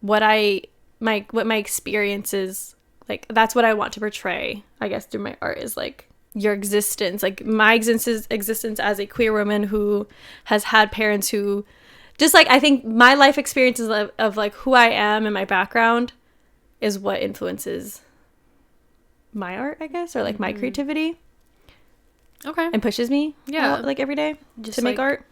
what my experience is, like that's what I want to portray, I guess, through my art, is like your existence, like my existence as a queer woman who has had parents who just like, I think my life experiences of like who I am and my background is what influences my art, I guess, or like my creativity. Okay. And pushes me like every day just to make art.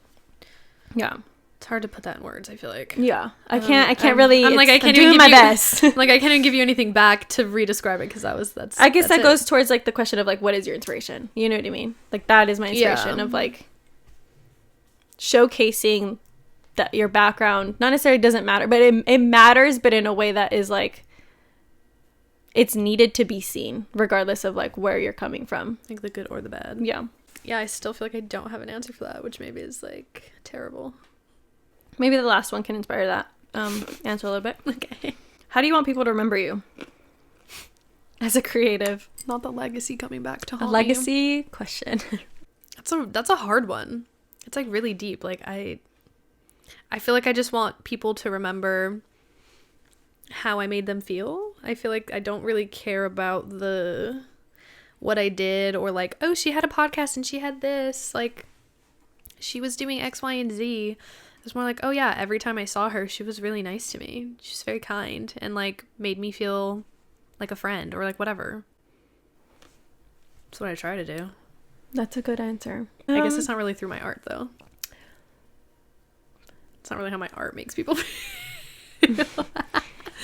Yeah. It's hard to put that in words, I feel like. Yeah. I can't really, I'm like, I can't do even my best. Like I can't even give you anything back to re-describe it, because I guess that goes towards like the question of like, what is your inspiration? You know what I mean? Like that is my inspiration of like showcasing that your background not necessarily doesn't matter, but it matters, but in a way that is like, it's needed to be seen regardless of like where you're coming from. Like the good or the bad. Yeah. Yeah, I still feel like I don't have an answer for that, which maybe is like terrible. Maybe the last one can inspire that answer a little bit. Okay. How do you want people to remember you as a creative? Not the legacy coming back to haunt A legacy question. That's a hard one. It's like really deep. Like I feel like I just want people to remember how I made them feel. I feel like I don't really care about what I did, or like, oh, she had a podcast and she had this, like she was doing X, Y, and Z. It was more like, oh yeah, every time I saw her, she was really nice to me. She's very kind and like made me feel like a friend, or like whatever. That's what I try to do. That's a good answer. I guess it's not really through my art though. It's not really how my art makes people feel.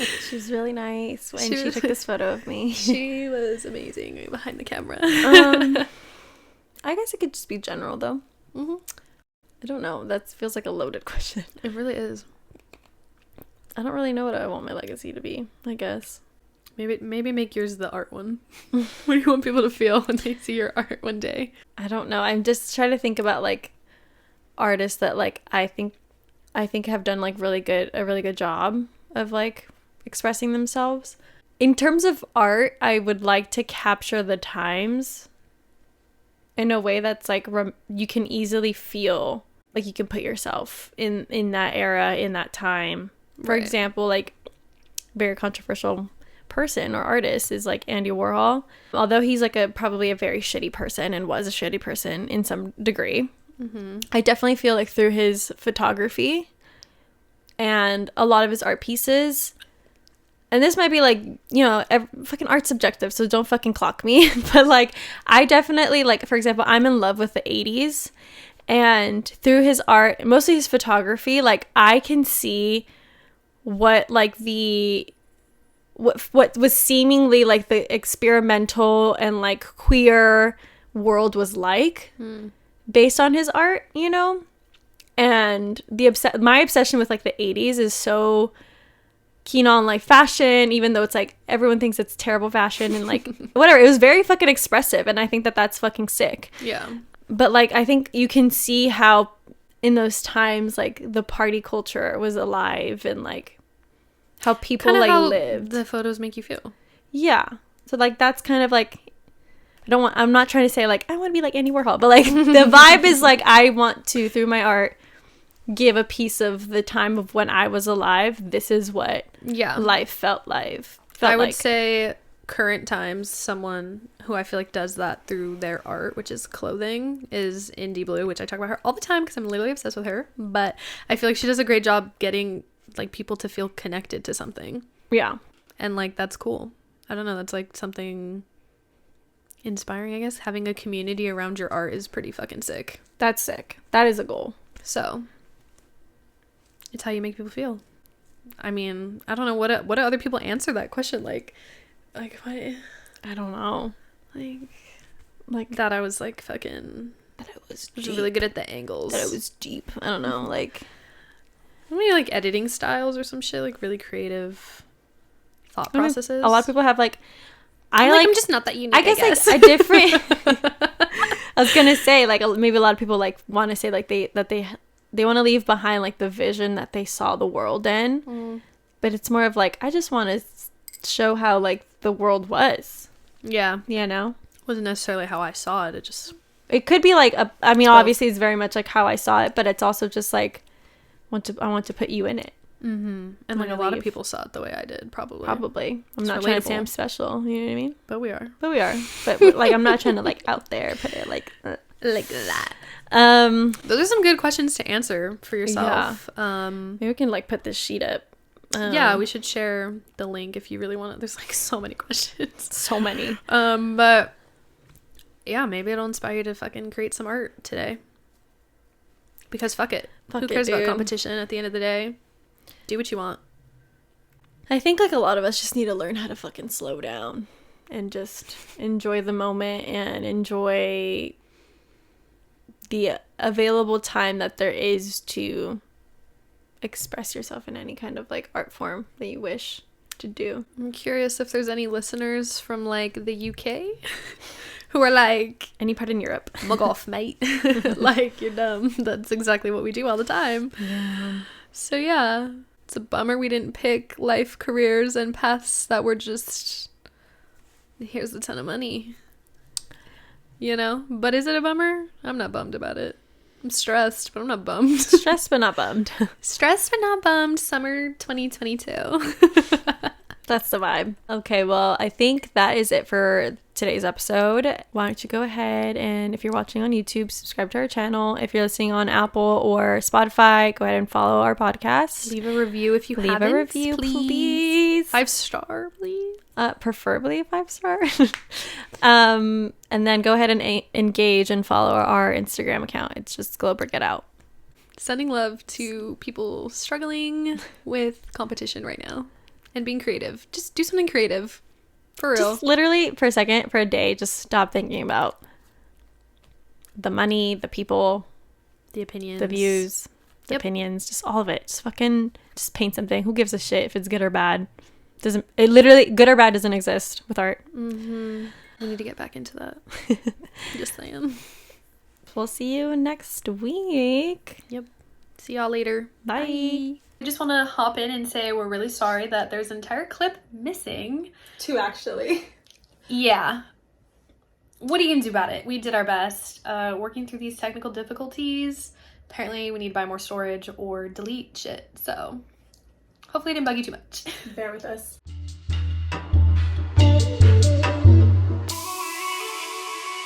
She's really nice. And she took this photo of me. She was amazing behind the camera. I guess it could just be general, though. Mm-hmm. I don't know. That feels like a loaded question. It really is. I don't really know what I want my legacy to be, I guess. Maybe make yours the art one. What do you want people to feel when they see your art one day? I don't know. I'm just trying to think about, like, artists that, like, I think have done, like, a really good job of, like, expressing themselves. In terms of art, I would like to capture the times in a way that's, like, you can easily feel like you can put yourself in that era, in that time. For example, like, very controversial person or artist is, like, Andy Warhol. Although he's, like, probably a very shitty person and was a shitty person in some degree. Mm-hmm. I definitely feel like through his photography and a lot of his art pieces, and this might be, like, you know, fucking art's subjective, so don't fucking clock me. But, like, I definitely, like, for example, I'm in love with the 80s. And through his art, mostly his photography, like, I can see what, like, what was seemingly, like, the experimental and, like, queer world was like based on his art, you know? And my obsession with, like, the 80s is so keen on, like, fashion, even though it's, like, everyone thinks it's terrible fashion and, like, whatever. It was very fucking expressive, and I think that that's fucking sick. Yeah. But, like, I think you can see how in those times, like, the party culture was alive and, like, how people, kinda, like, how lived. The photos make you feel. Yeah. So, like, that's kind of, like, I'm not trying to say, like, I want to be like Andy Warhol, but, like, the vibe is, like, I want to, through my art, give a piece of the time of when I was alive. This is what life felt like. I would say current times, someone who I feel like does that through their art, which is clothing, is Indie Blue, which I talk about her all the time because I'm literally obsessed with her. But I feel like she does a great job getting, like, people to feel connected to something. Yeah. And, like, that's cool. I don't know. That's, like, something inspiring, I guess. Having a community around your art is pretty fucking sick. That's sick. That is a goal. So it's how you make people feel. I mean, I don't know, what do other people answer that question like what? I don't know. Like that I was, like, fucking, that I was really good at the angles, that I was deep. I don't know, like, maybe, like, editing styles or some shit, like, really creative thought processes. A lot of people have, like, I'm just not that unique, I guess. Like, a different I was gonna say, like, maybe a lot of people, like, want to say, like, they want to leave behind, like, the vision that they saw the world in. But it's more of, like, I just want to show how, like, the world was. Yeah. You know? Wasn't necessarily how I saw it. It could be, like, obviously it's very much, like, how I saw it, but it's also just, like, I want to put you in it. Mm-hmm. And, like, a lot of people saw it the way I did, probably. I'm not trying to say I'm special, you know what I mean? But we are. But, like, I'm not trying to, like, out there put it, like that. Those are some good questions to answer for yourself. Yeah. Maybe we can, like, put this sheet up. Yeah, we should share the link if you really want it. There's, like, so many questions. So many. But yeah, maybe it'll inspire you to fucking create some art today. Because fuck it. Who cares about competition at the end of the day? Do what you want. I think, like, a lot of us just need to learn how to fucking slow down and just enjoy the moment and enjoy the available time that there is to express yourself in any kind of, like, art form that you wish to do. I'm curious if there's any listeners from, like, the UK who are like, any part in Europe. Mug off, mate. Like, you're dumb. That's exactly what we do all the time. Yeah. So yeah, it's a bummer we didn't pick life, careers, and paths that were just, here's a ton of money. You know? But is it a bummer? I'm not bummed about it. I'm stressed, but I'm not bummed. Stressed but not bummed. Stressed but not bummed. Summer 2022. That's the vibe. Okay, well, I think that is it for today's episode. Why don't you go ahead and, if you're watching on YouTube, subscribe to our channel. If you're listening on Apple or Spotify, go ahead and folloh our podcast. Leave a review if you haven't. Leave a review, please. 5-star, please. Preferably 5-star. And then go ahead and engage and follow our Instagram account. It's just Globe or Get Out. Sending love to people struggling with competition right now. and being creative. Just do something creative. For real. Just literally for a second, for a day, just stop thinking about the money, the people, The opinions. the views, the opinions, just all of it. Just fucking just paint something. Who gives a shit if it's good or bad? Doesn't it literally good or bad doesn't exist with art. Mm-hmm. We need to get back into that. Just saying. We'll see you next week. Yep. See y'all later. Bye. I just want to hop in and say we're really sorry that there's an entire clip missing. 2 actually. Yeah. What are you gonna do about it? We did our best. Working through these technical difficulties. Apparently we need to buy more storage or delete shit. So hopefully it didn't bug you too much. Bear with us.